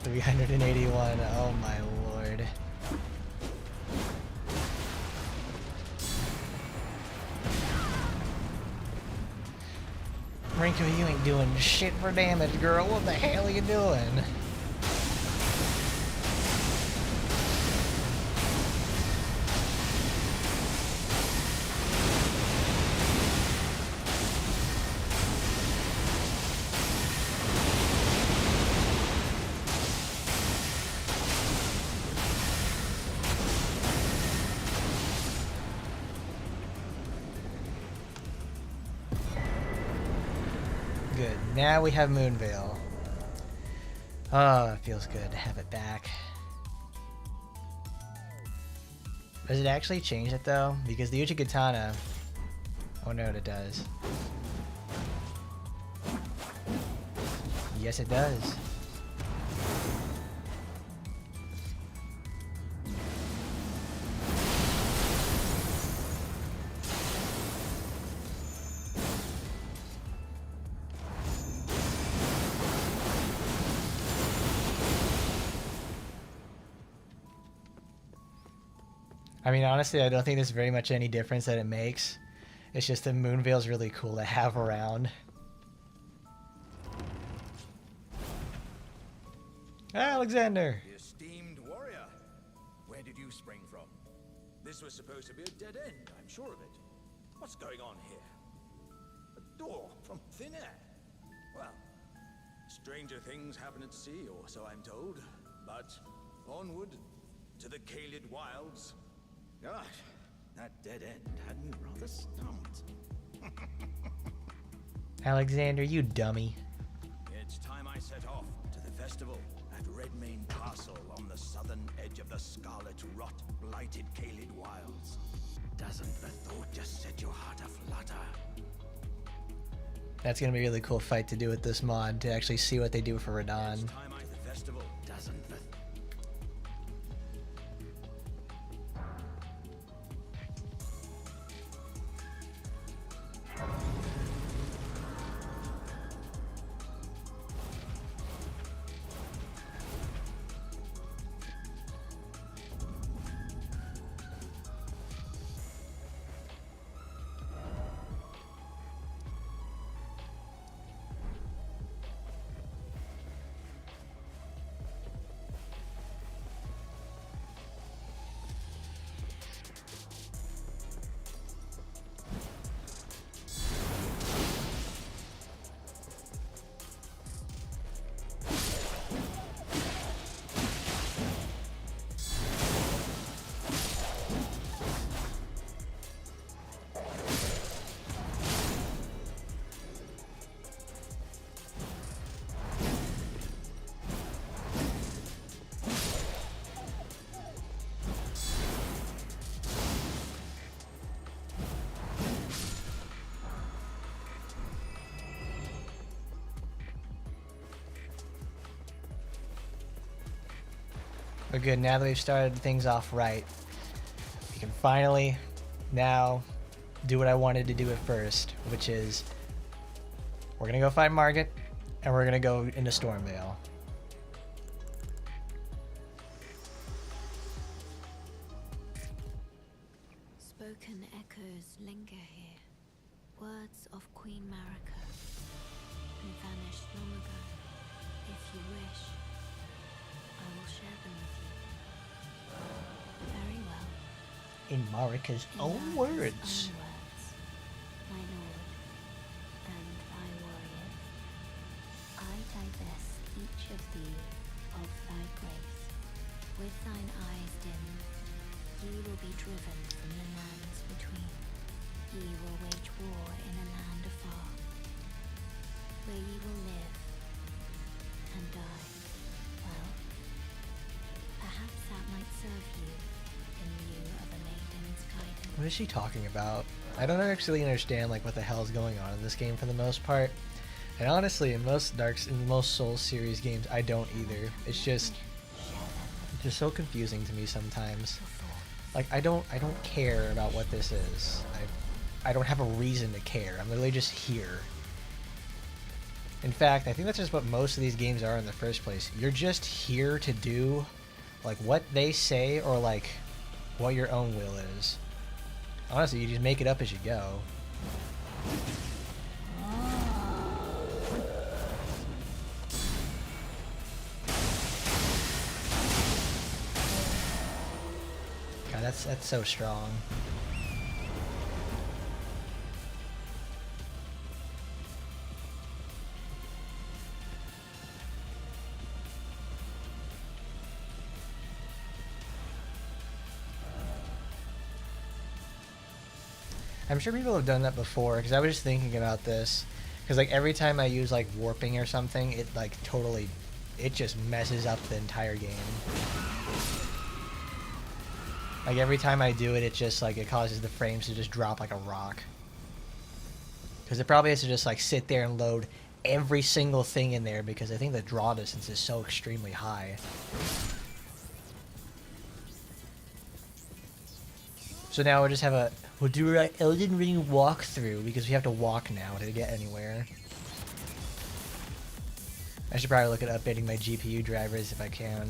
$381. Oh my lord. Brinko, you ain't doing shit for damage, girl. What the hell are you doing? Good. Now we have Moonveil. Oh, it feels good to have it back. Does it actually change it though? Because the Uchigatana... Oh no, it does. Yes, it does. I mean, honestly, I don't think there's very much any difference that it makes. It's just that Moonveil's really cool to have around. Alexander! The esteemed warrior, where did you spring from? This was supposed to be a dead end, I'm sure of it. What's going on here? A door from thin air. Well, stranger things happen at sea, or so I'm told. But onward to the Kaled wilds. Gosh, that dead end had me rather stumped. Alexander, you dummy. It's time I set off to the festival at Redmane Castle on the southern edge of the scarlet rot blighted Kaled wilds. Doesn't the thought just set your heart aflutter? That's gonna be a really cool fight to do with this mod, to actually see what they do for Radahn. It's time I the festival, doesn't the But good, now that we've started things off right, we can finally now do what I wanted to do at first, which is we're gonna go fight Margit, and we're gonna go into Stormvale. Spoken echoes linger here. Words of Queen Marika, who vanished long ago. If you wish, I will share them with you. Very well. In Marika's In own Marika's words. own words, my lord and my warriors, I divest each of thee of thy grace. With thine eyes dimmed, ye will be driven from the lands between. Ye will wage war in a land afar, where ye will live and die. Well, perhaps that might serve you in lieu of a maiden's guidance. What is she talking about? I don't actually understand like what the hell is going on in this game for the most part. And honestly, in most Souls series games, I don't either. It's just so confusing to me sometimes. Like I don't care about what this is. I don't have a reason to care. I'm literally just here. In fact, I think that's just what most of these games are in the first place. You're just here to do like what they say or like what your own will is. Honestly, you just make it up as you go. God, that's so strong. I'm sure people have done that before, because I was just thinking about this. Because like every time I use like warping or something, it like totally, it just messes up the entire game. Like every time I do it, it just like, it causes the frames to just drop like a rock. Because it probably has to just like sit there and load every single thing in there, because I think the draw distance is so extremely high. So now we'll just have a, we'll do our Elden Ring walkthrough, because we have to walk now to get anywhere. I should probably look at updating my GPU drivers if I can.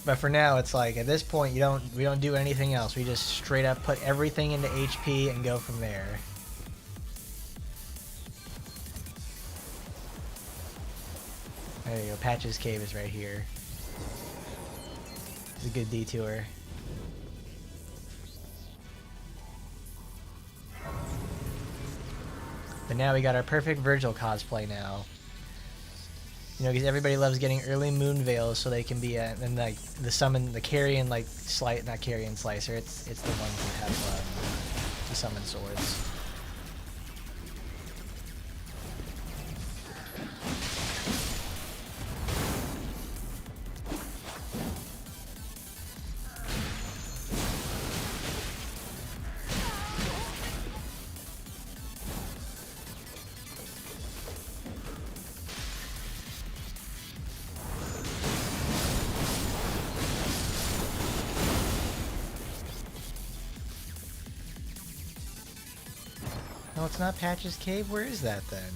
But for now, it's like at this point, we don't do anything else. We just straight up put everything into HP and go from there. There you go. Patch's Cave is right here. It's a good detour. But now we got our perfect Virgil cosplay now. You know, because everybody loves getting early moon veils so they can be and like the carrion like not carrion slicer. It's the ones that have the summon swords. No, it's not Patch's Cave? Where is that then?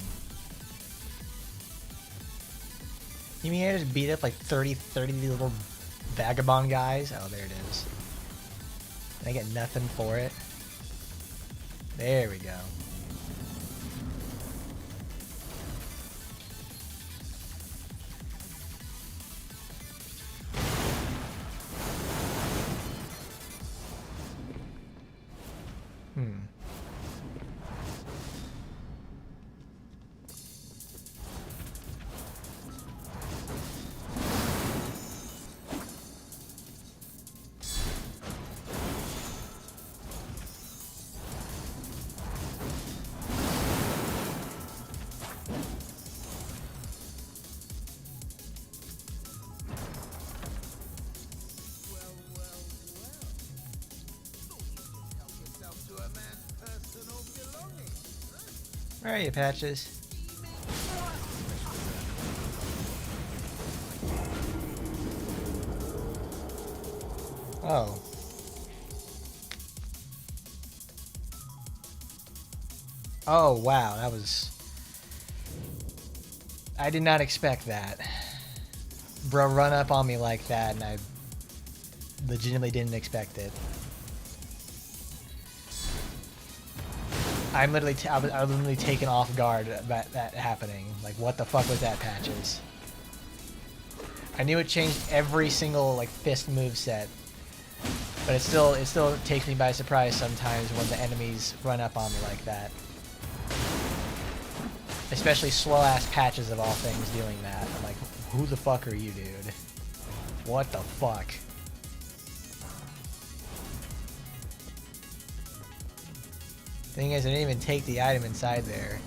You mean I just beat up like 30 little vagabond guys? Oh, there it is. And I get nothing for it. There we go. Where are you, Patches? Oh. Oh, wow. That was... I did not expect that. Bro, run up on me like that, and I legitimately didn't expect it. I'm literally, I was literally taken off guard about that happening. Like, what the fuck was that, Patches? I knew it changed every single like fist move set, but it still takes me by surprise sometimes when the enemies run up on me like that. Especially slow ass Patches of all things doing that. I'm like, who the fuck are you, dude? What the fuck? Thing is, I didn't even take the item inside there.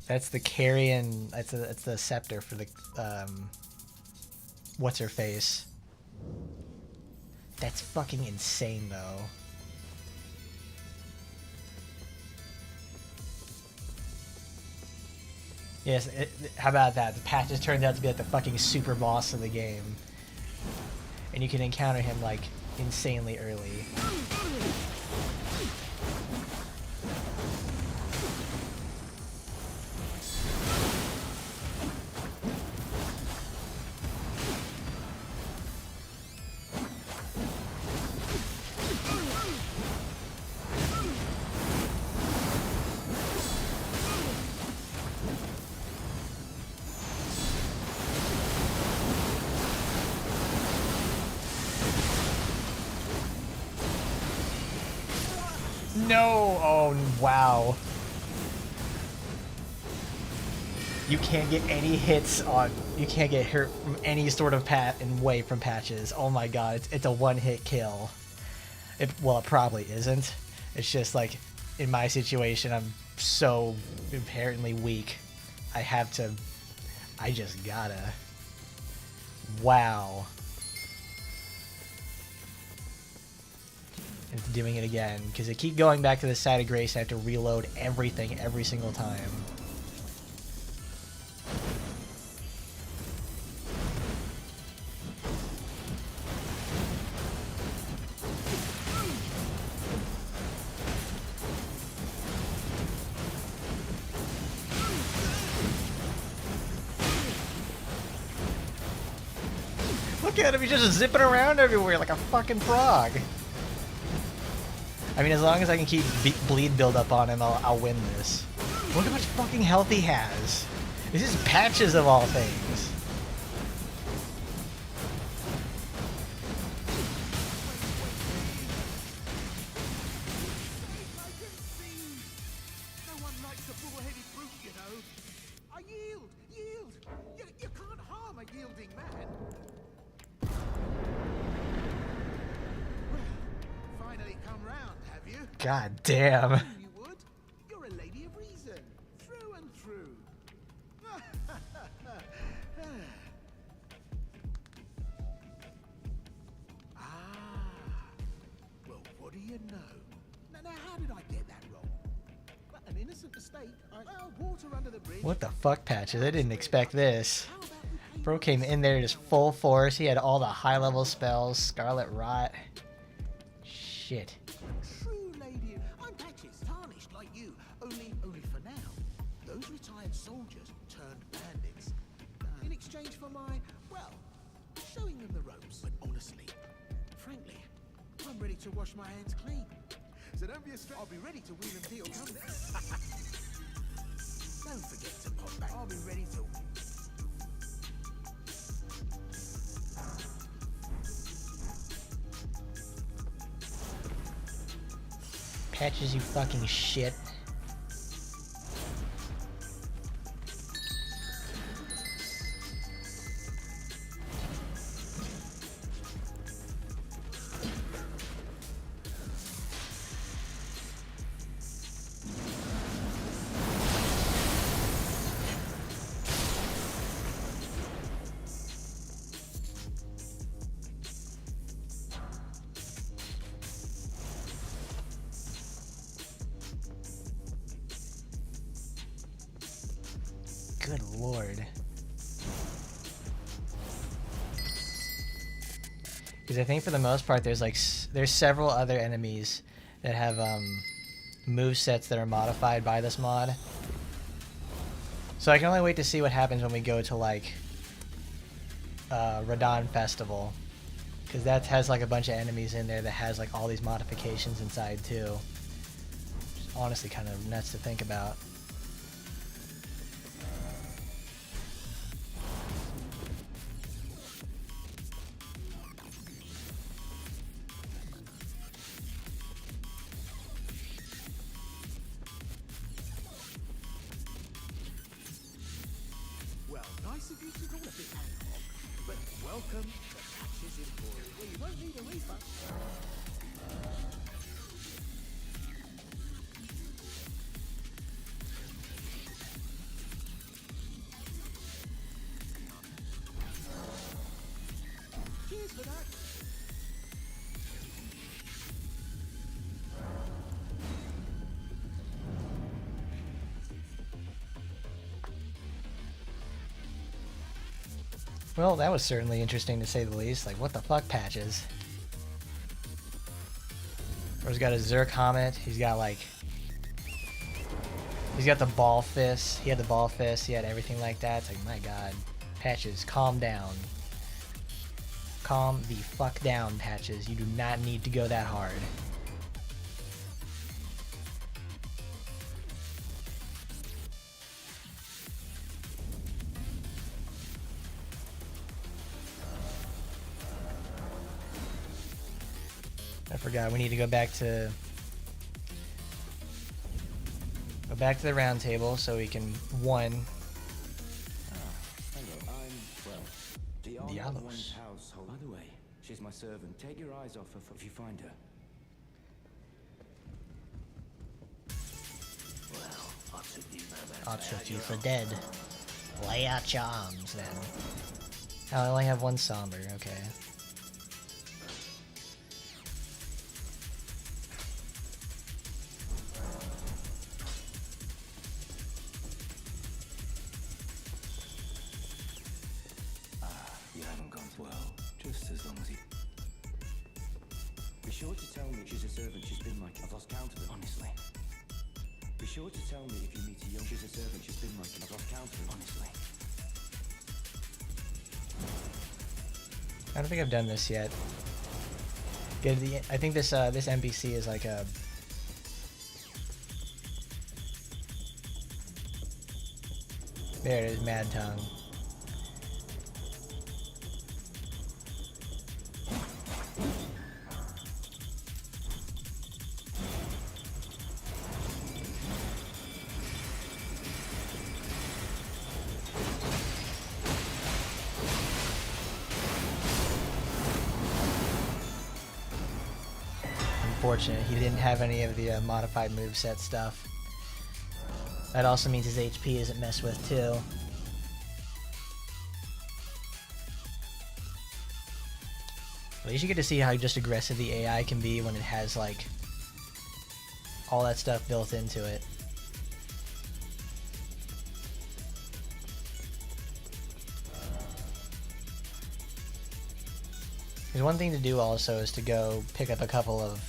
That's the carrion. That's the scepter for the what's her face. That's fucking insane though. Yes, how about that? The Patches turns out to be like the fucking super boss of the game. And you can encounter him like insanely early. No! Oh, wow. You can't get any hits on... You can't get hurt from any sort of way from Patches. Oh my god, it's a one-hit kill. Well, it probably isn't. It's just like, in my situation, I'm so inherently weak. I just gotta. Wow. It's doing it again, because I keep going back to the side of grace and I have to reload everything every single time. Look at him, he's just zipping around everywhere like a fucking frog. I mean, as long as I can keep bleed build up on him, I'll win this. Look how much fucking health he has. This is Patches of all things. No one likes a bull-headed brute, you know. I yield! You can't harm a yielding man. Well, finally come round, have you? God damn. You would. You're a lady of reason, through and through. Well, what do you know? Now, how did I get that wrong? Well, an innocent mistake. Water under the bridge. What the fuck, Patches? I didn't expect this. Bro came in there just full force. He had all the high-level spells. Scarlet Rot. Shit. True lady. I'm Patches, tarnished like you. Only for now. Those retired soldiers turned bandits. In exchange for my, well, showing them the ropes. But honestly, frankly, I'm ready to wash my hands clean. So don't be a I'll be ready to wheel and deal. Don't forget to pop back. I'll be ready to. Patches, you fucking shit. Good lord. Because I think for the most part, there's like there's several other enemies that have move sets that are modified by this mod. So I can only wait to see what happens when we go to like Radon Festival, because that has like a bunch of enemies in there that has like all these modifications inside too. Which is honestly kind of nuts to think about. Well, nice of you to call a bit ad hoc, but welcome to Patches in Boy, where you won't need a refund. Cheers for that. Well, that was certainly interesting to say the least. Like, what the fuck, Patches? He's got a Zerk Helmet. He's got like... He's got the ball fist. He had the ball fist. He had everything like that. It's like, my god. Patches, calm down. Calm the fuck down, Patches. You do not need to go that hard. I forgot, we need to go back to the round table so we can one Hello, I'm, well, the owner of Diablos. one's household. By the way, she's my servant. Take your eyes off her if you find her. I'll took you for dead. Lay out your arms then. Oh, I only have one somber, okay. You haven't gone well. Just as long as you... Be sure to tell me she's a servant. She's been like... I've lost count of them, honestly. Be sure to tell me if you meet a young... She's a servant. She's been like... I've lost count of them, honestly. I don't think I've done this yet. I think this this NPC is like a... There it is, Mad Tongue. Unfortunate, he didn't have any of the modified moveset stuff. That also means his HP isn't messed with too. At least you get to see how just aggressive the AI can be when it has like all that stuff built into it. There's one thing to do also is to go pick up a couple of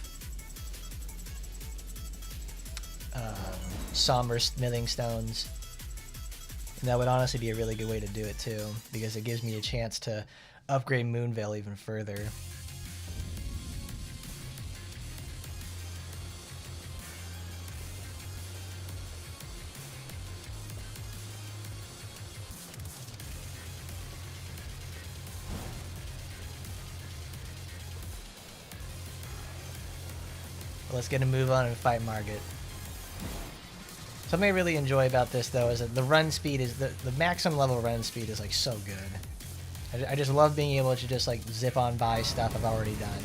somber smithing stones. And that would honestly be a really good way to do it too, because it gives me a chance to upgrade Moonveil even further. Let's get a move on and fight Margit. Something I really enjoy about this though is that the run speed is the maximum level run speed is like so good. I just love being able to just like zip on by stuff I've already done.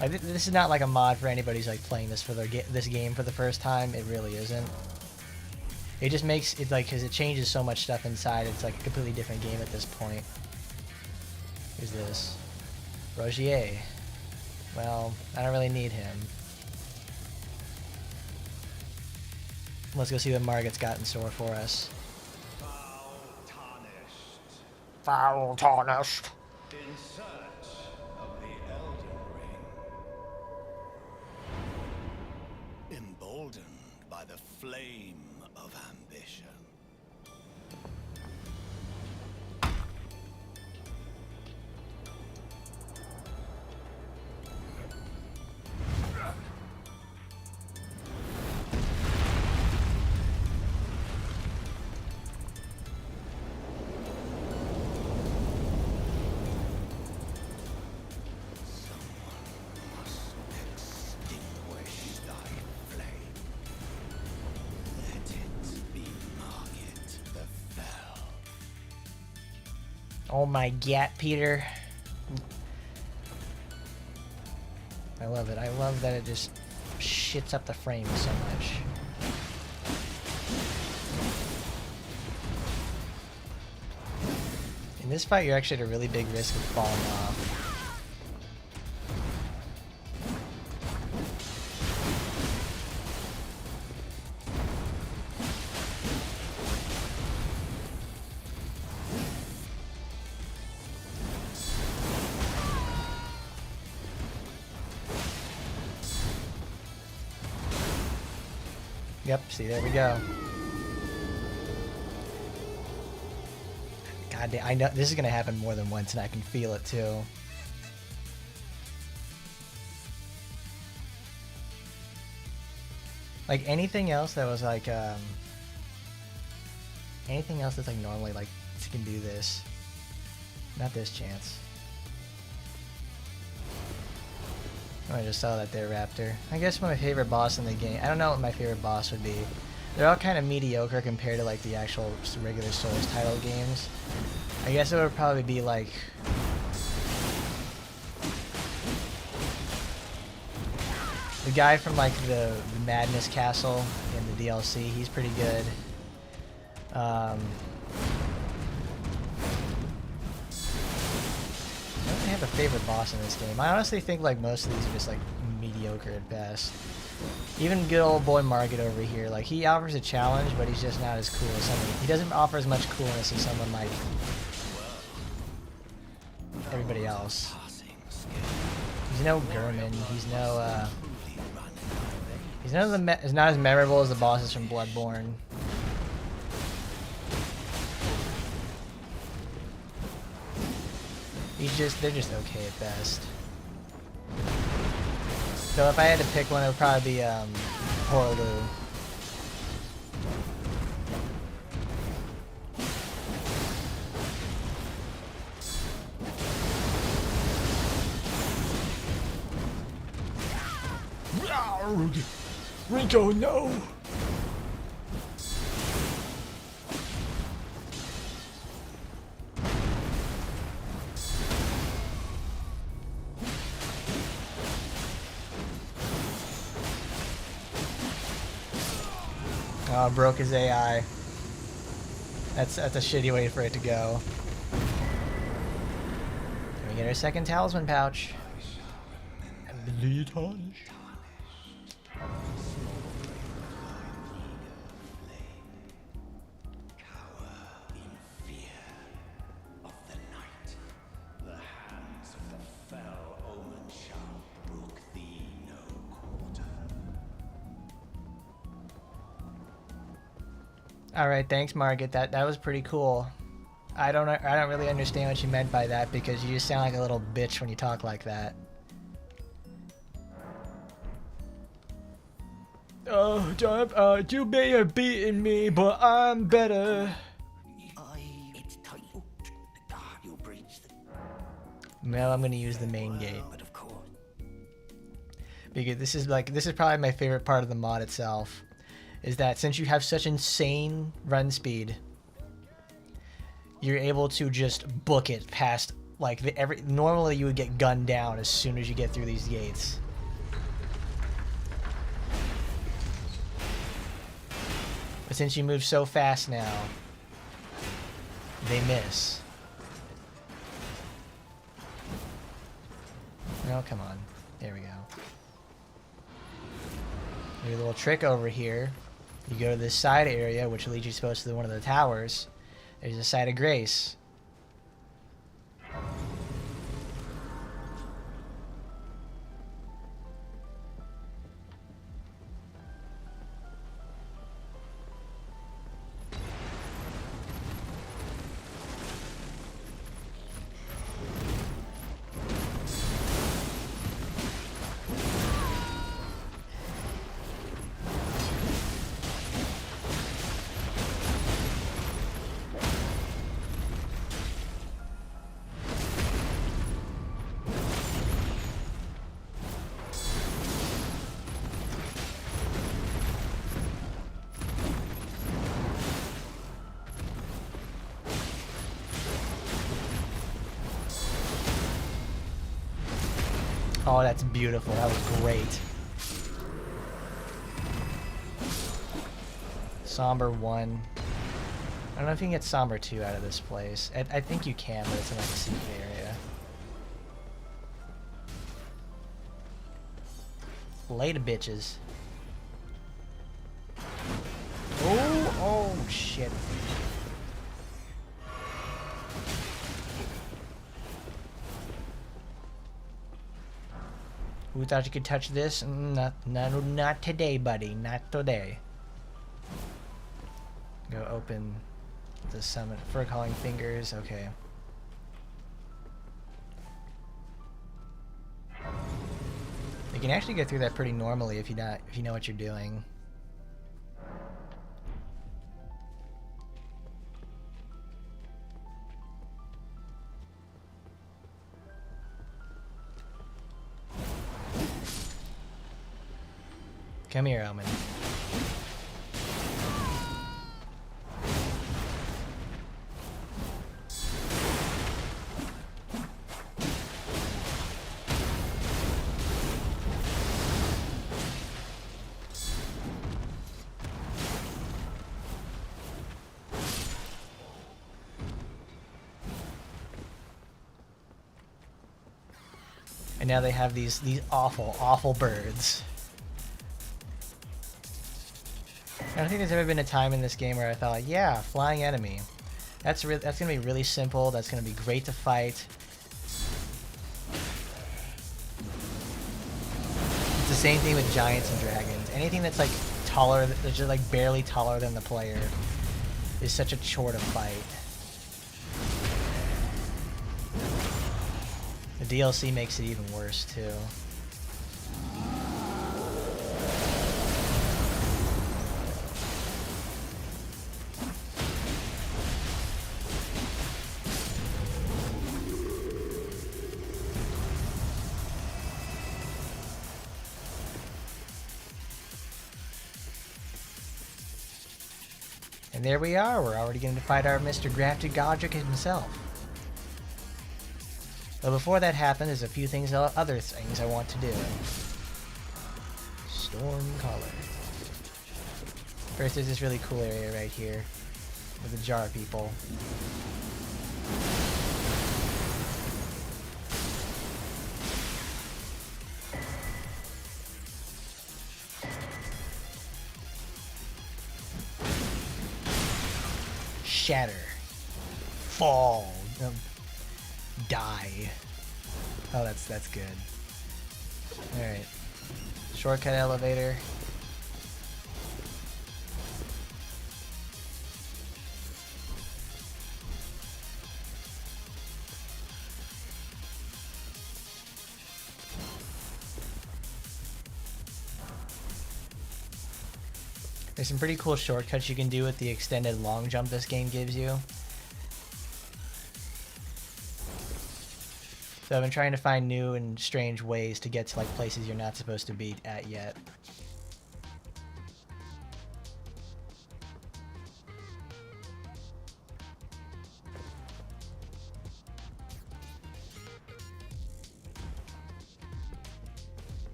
Like this is not like a mod for anybody who's like playing this for this game for the first time. It really isn't. It just makes it like, because it changes so much stuff inside. It's like a completely different game at this point. Who's this? Rogier. Well, I don't really need him. Let's go see what Margit's got in store for us. foul tarnished. In search of the Elden Ring. Emboldened by the flame of ambition. Oh my god, Peter. I love it. I love that it just shits up the frame so much. In this fight, you're actually at a really big risk of falling off. Yep, see, there we go. God damn, I know this is gonna happen more than once, and I can feel it too. Like anything else that was like, anything else that's like normally like you can do this. Not this chance. I just saw that there, Raptor. I guess my favorite boss in the game. I don't know what my favorite boss would be. They're all kind of mediocre compared to like the actual regular Souls title games. I guess it would probably be like the guy from like the Madness Castle in the DLC. He's pretty good. I don't have a favorite boss in this game. I honestly think like most of these are just like mediocre at best. Even good old boy Margit over here, like he offers a challenge, but he's just not as cool as someone. He doesn't offer as much coolness as someone like everybody else. He's no Gurman. He's no. He's not as memorable as the bosses from Bloodborne. They're just okay at best. So if I had to pick one, it would probably be Horlu. Brinko, no! Oh, broke his AI. That's a shitty way for it to go. Can we get our second talisman pouch? And bleed tarnish. All right, thanks, Margit. That was pretty cool. I don't really understand what you meant by that because you just sound like a little bitch when you talk like that. Oh, John, you may have beaten me, but I'm better. Well, I'm gonna use the main gate. Because this is probably my favorite part of the mod itself. Is that since you have such insane run speed, you're able to just book it past like normally you would get gunned down as soon as you get through these gates. But since you move so fast now, they miss. Oh, come on. There we go. There's a little trick over here. You go to this side area, which leads you supposed to one of the towers. There's a site of grace. Oh, that's beautiful. That was great. Somber 1. I don't know if you can get Somber 2 out of this place. I think you can, but it's in like a secret area. Later, bitches. Oh, shit. Who thought you could touch this? Not today, buddy. Not today. Go open the summit. Fur calling fingers. Okay. You can actually get through that pretty normally if you know what you're doing. Come here, Omen. And now they have these awful, awful birds. I don't think there's ever been a time in this game where I thought, like, yeah, flying enemy. That's gonna be really simple. That's gonna be great to fight. It's the same thing with giants and dragons. Anything that's like taller, that's just like barely taller than the player, is such a chore to fight. The DLC makes it even worse too. And there we are, we're already going to fight our Mr. Grafted Godric himself. But before that happens, there's a few things, other things I want to do. Storm Collar. First, there's this really cool area right here with the jar people. Shatter. Fall. Die. Oh, that's good. Alright. Shortcut elevator. There's some pretty cool shortcuts you can do with the extended long jump this game gives you. So I've been trying to find new and strange ways to get to like places you're not supposed to be at yet.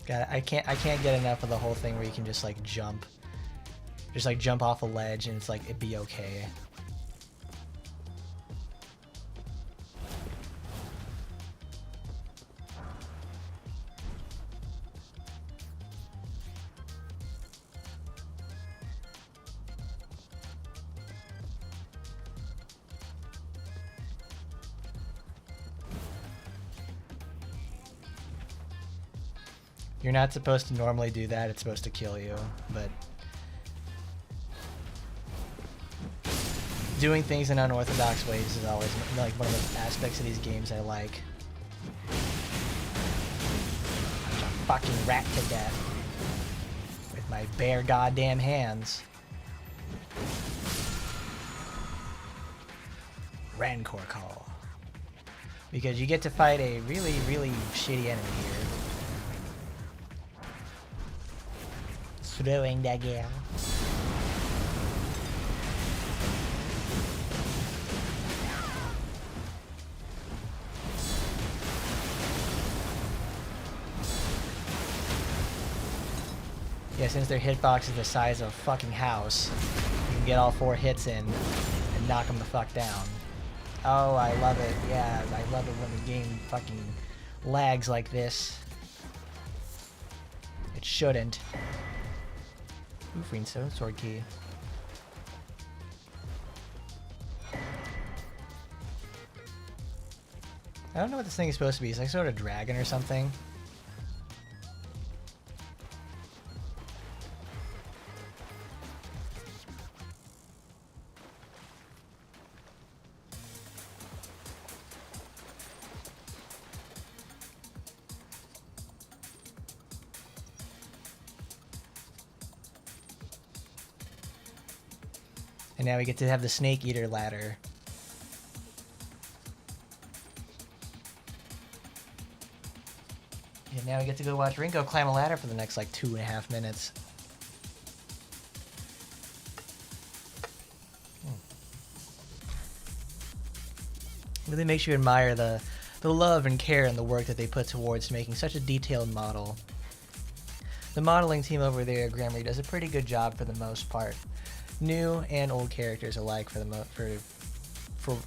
God, I can't get enough of the whole thing where you can just like jump. Just like jump off a ledge and it's like it'd be okay. You're not supposed to normally do that, it's supposed to kill you, but doing things in unorthodox ways is always like one of the aspects of these games I like. I'm a fucking rat to death with my bare goddamn hands. Rancor Call. Because you get to fight a really, really shitty enemy here. Throwing dagger. Yeah, since their hitbox is the size of a fucking house, you can get all 4 hits in and knock them the fuck down. Oh, I love it. Yeah, I love it when the game fucking lags like this. It shouldn't. Ooh, free sword key. I don't know what this thing is supposed to be. It's like sort of dragon or something. And now we get to have the snake eater ladder. And now we get to go watch Brinko climb a ladder for the next like 2.5 minutes. Really makes you admire the love and care and the work that they put towards making such a detailed model. The modeling team over there at Grammarly does a pretty good job for the most part. New and old characters alike for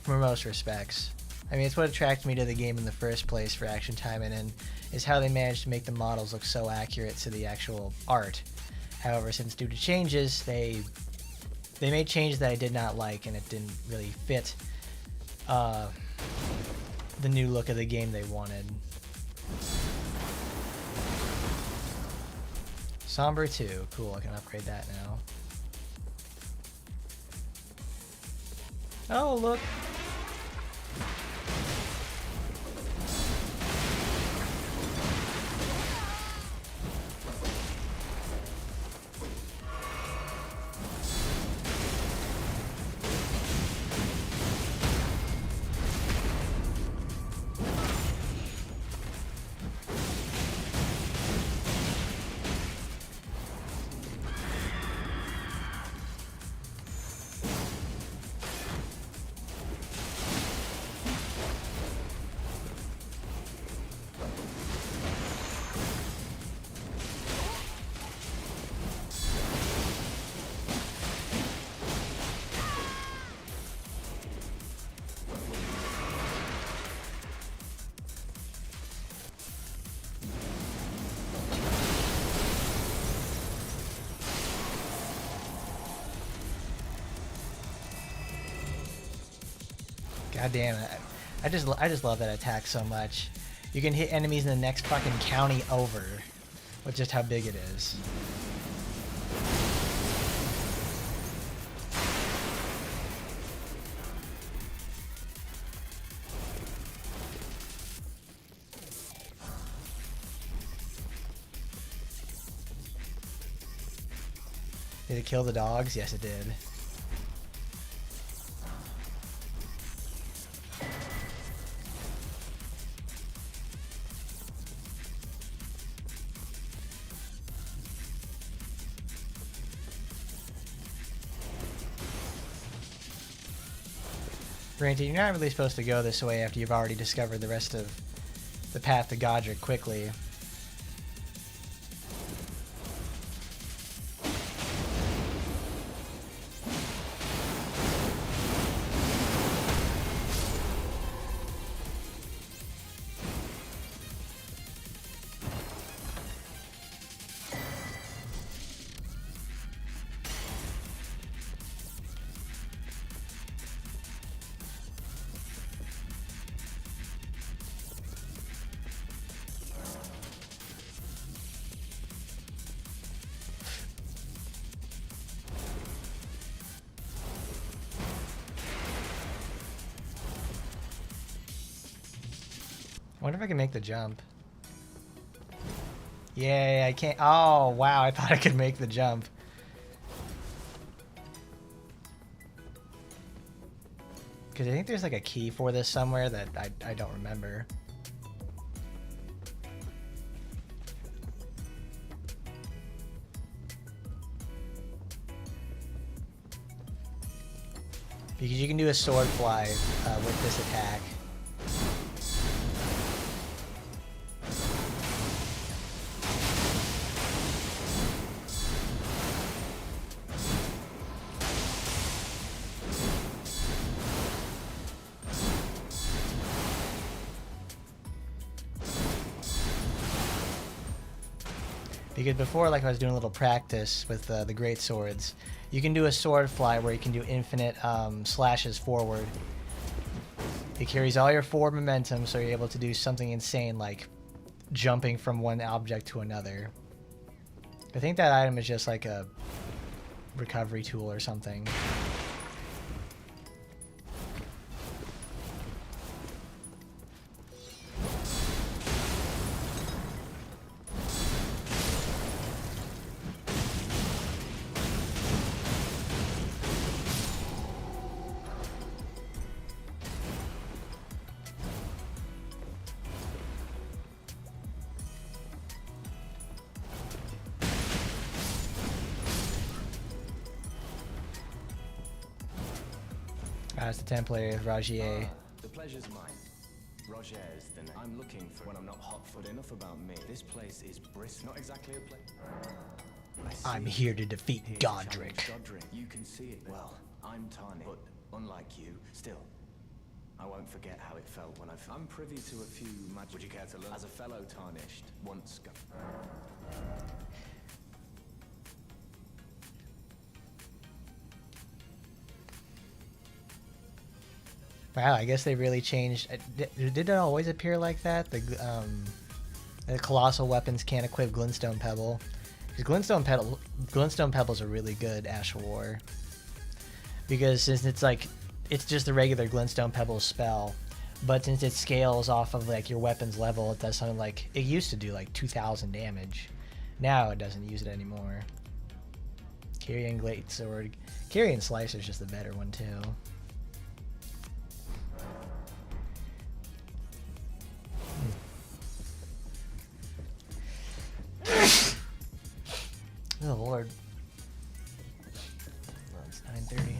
most respects. I mean, it's what attracted me to the game in the first place for Action Time and is how they managed to make the models look so accurate to the actual art. However, since due to changes, they made changes that I did not like, and it didn't really fit the new look of the game they wanted. Somber 2. Cool, I can upgrade that now. Oh, look. God damn it. I just love that attack so much. You can hit enemies in the next fucking county over with just how big it is. Did it kill the dogs? Yes, it did. Granted, you're not really supposed to go this way after you've already discovered the rest of the path to Godric quickly. I wonder if I can make the jump. Yay, I can't. Oh, wow, I thought I could make the jump. Because I think there's like a key for this somewhere that I don't remember. Because you can do a sword fly with this attack. Because before, like I was doing a little practice with the great swords, you can do a sword fly where you can do infinite slashes forward. It carries all your forward momentum, so you're able to do something insane like jumping from one object to another. I think that item is just like a recovery tool or something. That's the template of Rajier. The pleasure's mine. Roger is the name. I'm looking for when I'm not hot-foot enough about me. This place is brisk. Not exactly a place. I'm here to defeat Godric. Godric, you can see it. Well, I'm tarnished, but unlike you, still, I won't forget how it felt when I'm privy to a few magic. Would you care to learn? As a fellow tarnished, once go. Wow, I guess they really changed. Did it always appear like that? The colossal weapons can't equip Glintstone Pebble. Because Glintstone Pebble's a really good Ash of War. Because since it's like, it's just the regular Glintstone Pebble spell, but since it scales off of like your weapon's level, it does something like, it used to do like 2,000 damage. Now it doesn't use it anymore. Carrying Great Sword. Carrying Slicer's just the better one too. Oh Lord. Well, it's 9:30.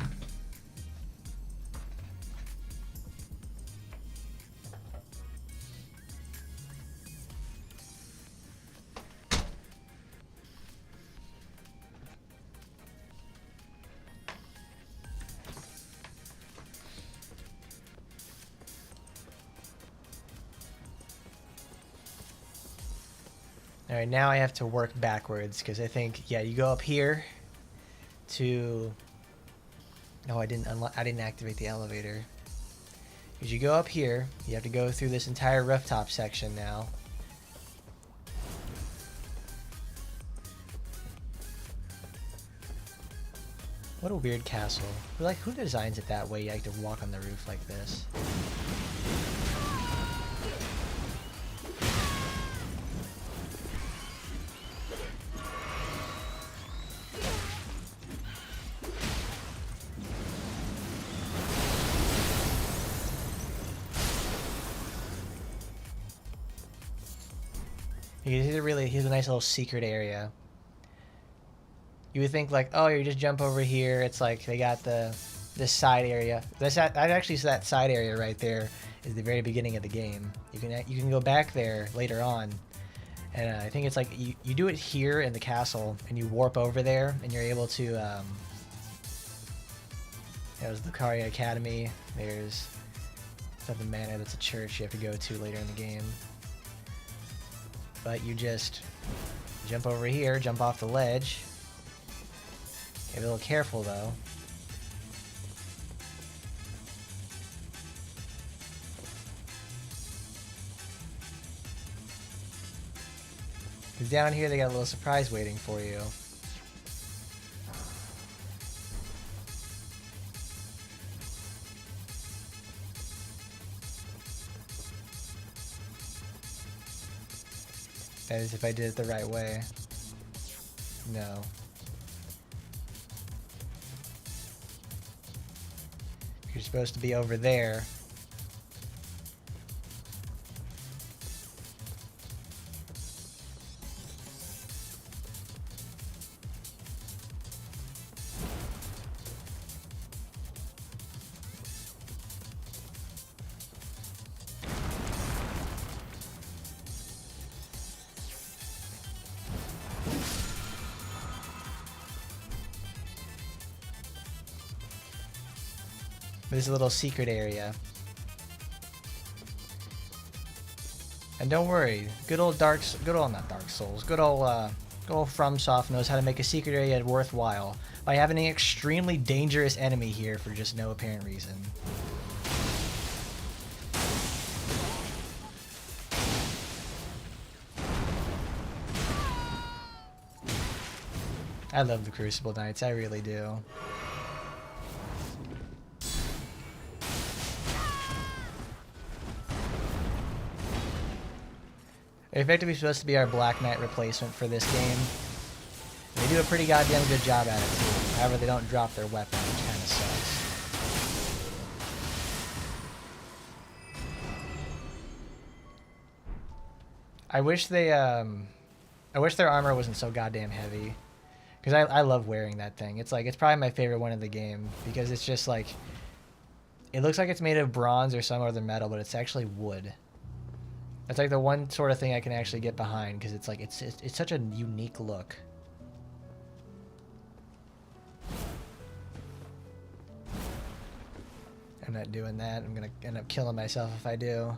All right, now I have to work backwards because I think, yeah, you go up here to. Oh, I didn't activate the elevator. Because you go up here, you have to go through this entire rooftop section now. What a weird castle. Like, who designs it that way? You have to walk on the roof like this. Here's a nice little secret area. You would think like, oh, you just jump over here. It's like they got this side area. I'd actually say that side area right there is the very beginning of the game. You can go back there later on, and I think it's like you do it here in the castle, and you warp over there, and you're able to. There's the Lucaria Academy. There's Seven Manor. That's a church you have to go to later in the game. But you just jump over here, jump off the ledge. Be a little careful though. Because down here they got a little surprise waiting for you. That is if I did it the right way. No. You're supposed to be over there. There's a little secret area. And don't worry, good old not Dark Souls, good old Well, FromSoft knows how to make a secret area worthwhile by having an extremely dangerous enemy here for just no apparent reason. I love the Crucible Knights, I really do. They're effectively supposed to be our Black Knight replacement for this game. They do a pretty goddamn good job at it too. However, they don't drop their weapon, which kind of sucks. I wish their armor wasn't so goddamn heavy, because I love wearing that thing. It's probably my favorite one in the game because it's just like, it looks like it's made of bronze or some other metal, but it's actually wood. That's like the one sort of thing I can actually get behind because it's like it's such a unique look. I'm not doing that. I'm gonna end up killing myself if I do.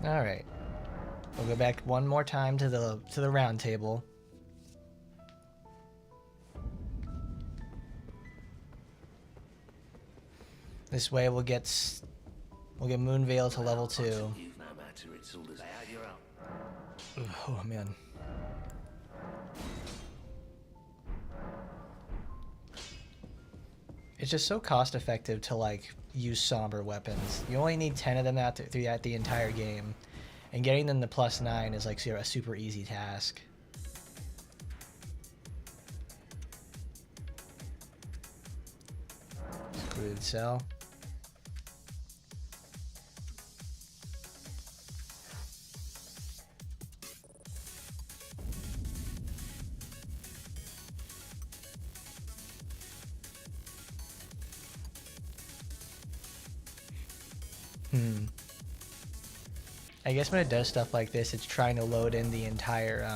All right, we'll go back one more time to the round table. This way we'll get Moonveil to level 2. Oh man. It's just so cost effective to like use somber weapons. You only need 10 of them throughout the entire game, and getting them to +9 is like a super easy task. Secluded cell. I guess when it does stuff like this, it's trying to load in the entire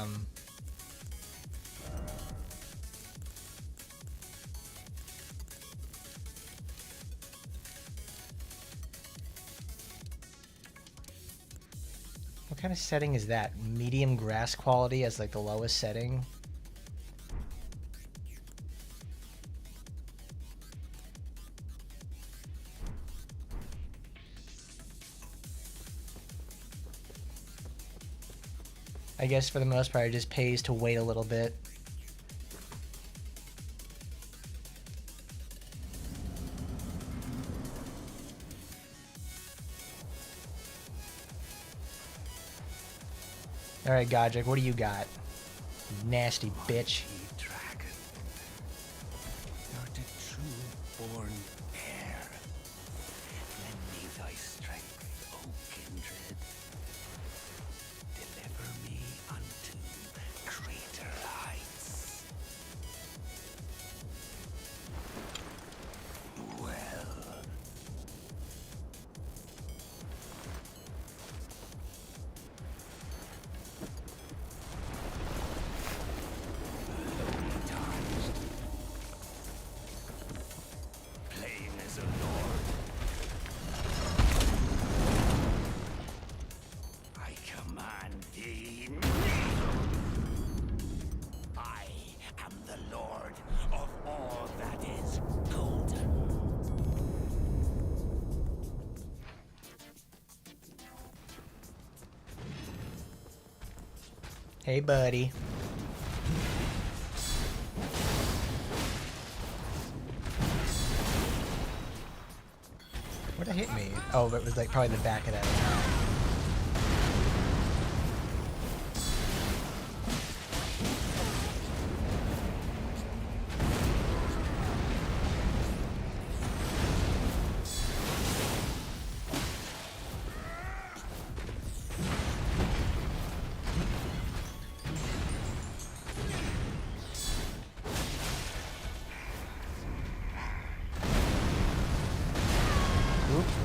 what kind of setting is that? Medium grass quality as like the lowest setting? I guess for the most part it just pays to wait a little bit. Alright, Godric, what do you got? You nasty bitch. Dragon, you're the true born heir. Lend me thy strength, O kindred. Deliver me unto greater heights. Well. Plain as a lord. I command thee kneel. I am the lord of all that is golden. Hey, buddy. Where'd it hit me? Oh, but it was like probably the back of that attack.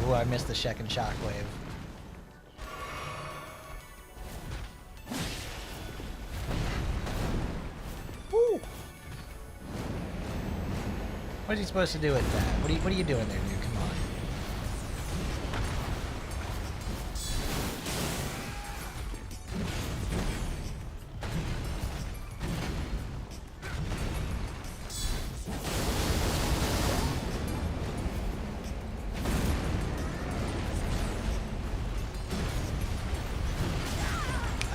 Ooh, I missed the second shockwave. Woo! What is he supposed to do with that? What are you doing there, dude? Come on.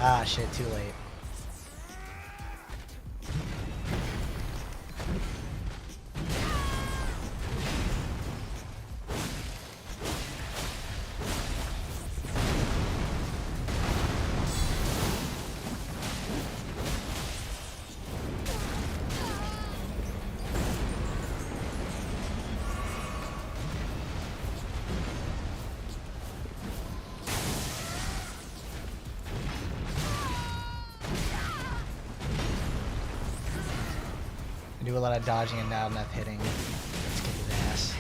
Ah, shit, too late. I do a lot of dodging and not enough hitting. Let's kick his ass.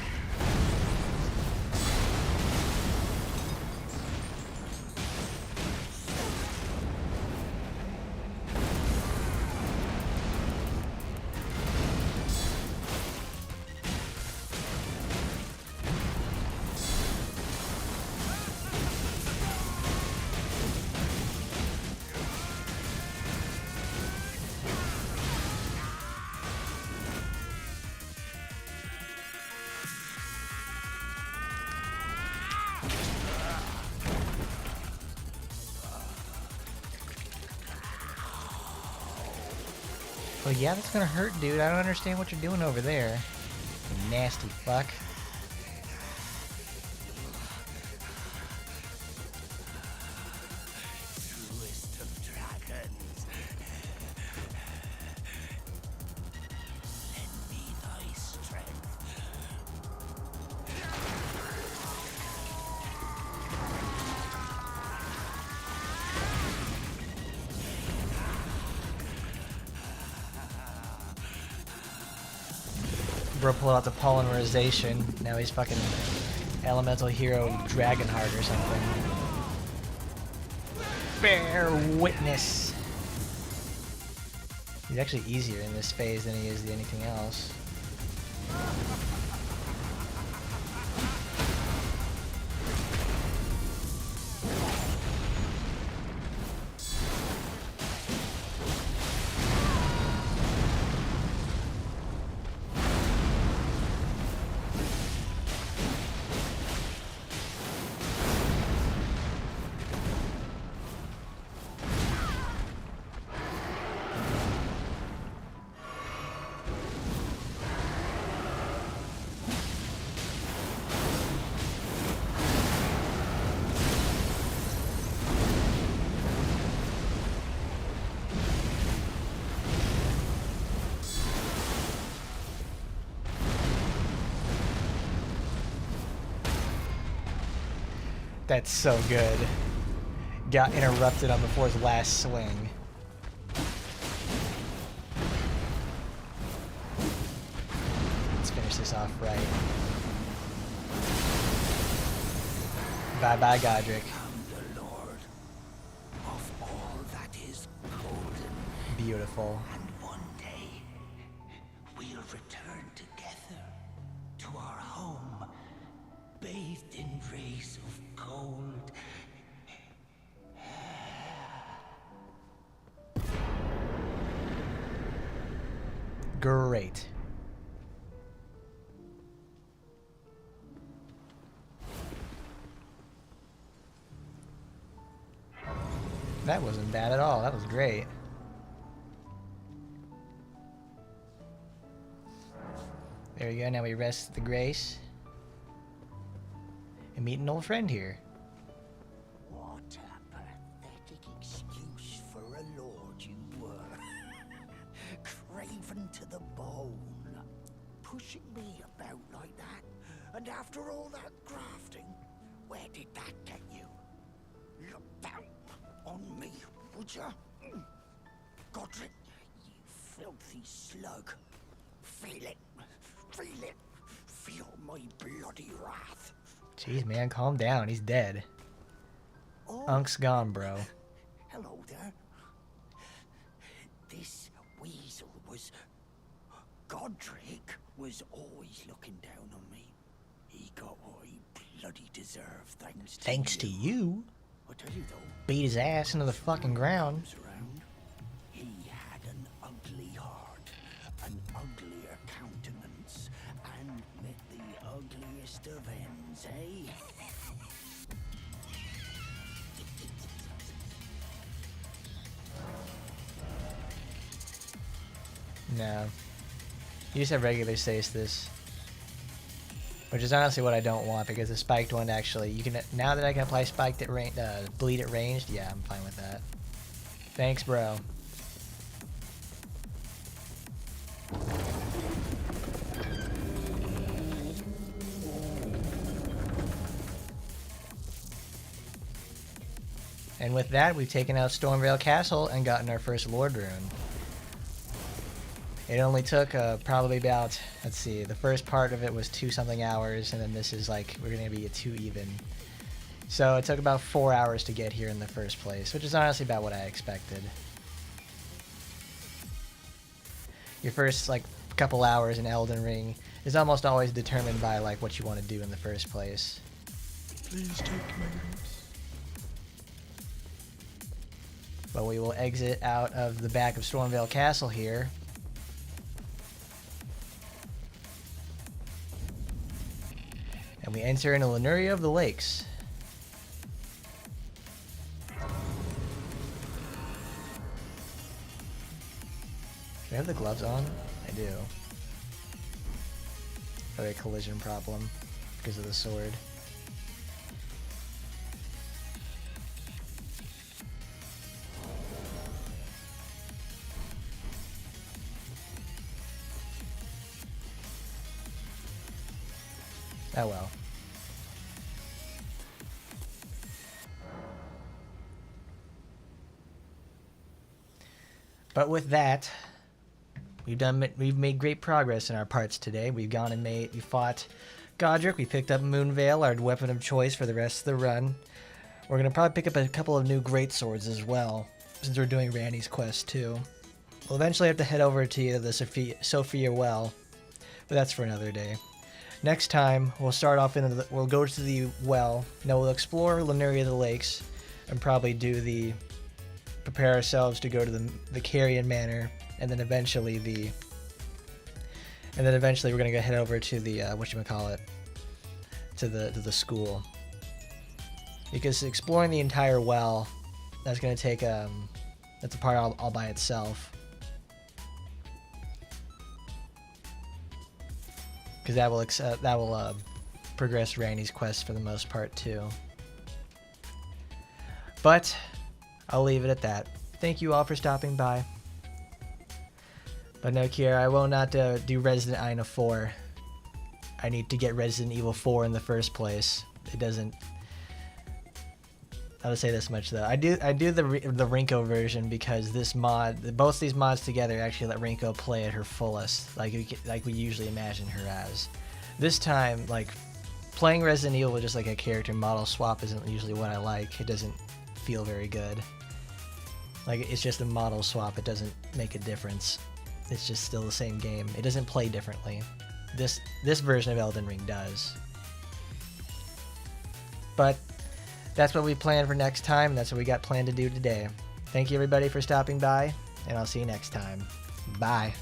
Well, yeah, that's gonna hurt, dude. I don't understand what you're doing over there. You nasty fuck. Truest of dragons. Lend me thy strength. Bro pulled out the polymerization. Now he's fucking elemental hero Dragonheart or something. Bear witness. He's actually easier in this phase than he is anything else. That's so good. Got interrupted on before his last swing. Let's finish this off right. Bye-bye, Godric. I'm the Lord of all that is golden. Beautiful. And one day, we'll return together to our home, bathed in rays of gold. Great. That wasn't bad at all. That was great. There we go. Now we rest the grace. and meet an old friend here. What a pathetic excuse for a lord you were. Craven to the bone. Pushing me about like that. And after all that grafting, where did that get you? Look down on me, would ya? Godric, you filthy slug. Feel it. Feel it. Feel my bloody wrath. Jeez, man, calm down. He's dead. Oh, Unk's gone, bro. hello there. This weasel was... Godric was always looking down on me. He got what he bloody deserved Thanks to you. I tell you though, Beat his ass into the fucking ground. comes around, he had an ugly heart, an uglier countenance, and met the ugliest of ends, eh? No. You just have regular stasis. Which is honestly what I don't want, because the spiked one actually, you can, now that I can apply spiked at bleed at ranged, yeah, I'm fine with that. Thanks, bro. And with that, we've taken out Stormvale Castle and gotten our first Lord Rune. It only took probably about, let's see, the first part of it was 2-something hours, and then this is like, we're going to be at 2 even. So it took about 4 hours to get here in the first place, which is honestly about what I expected. Your first like couple hours in Elden Ring is almost always determined by like what you want to do in the first place. Please take my roots. But we will exit out of the back of Stormvale Castle here. And we enter into Lemuria of the Lakes. Do I have the gloves on? I do. Probably a collision problem because of the sword. Oh well. But with that, we've made great progress in our parts today. We've gone and we fought Godric, we picked up Moonveil, our weapon of choice for the rest of the run. We're gonna probably pick up a couple of new great swords as well, since we're doing Randy's quest too. We'll eventually have to head over to the Sophia Well, but that's for another day. Next time, we'll start off we'll go to the well. Now we'll explore Lemuria of the Lakes, and probably prepare ourselves to go to the Carrion Manor, and then eventually we're gonna go head over to the whatchamacallit, to the school. Because exploring the entire well, that's gonna take that's a part all by itself. Because that will progress Randy's quest for the most part too. But I'll leave it at that. Thank you all for stopping by. But no, Kiera, I will not do Resident Evil 4. I need to get Resident Evil 4 in the first place. It doesn't. I'll say this much though. I do the Rinko version because both these mods together actually let Rinko play at her fullest, like we usually imagine her as. This time, like playing Resident Evil with just like a character model swap isn't usually what I like. It doesn't feel very good. Like it's just a model swap. It doesn't make a difference. It's just still the same game. It doesn't play differently. This version of Elden Ring does. But that's what we planned for next time, and that's what we got planned to do today. Thank you everybody for stopping by, and I'll see you next time. Bye.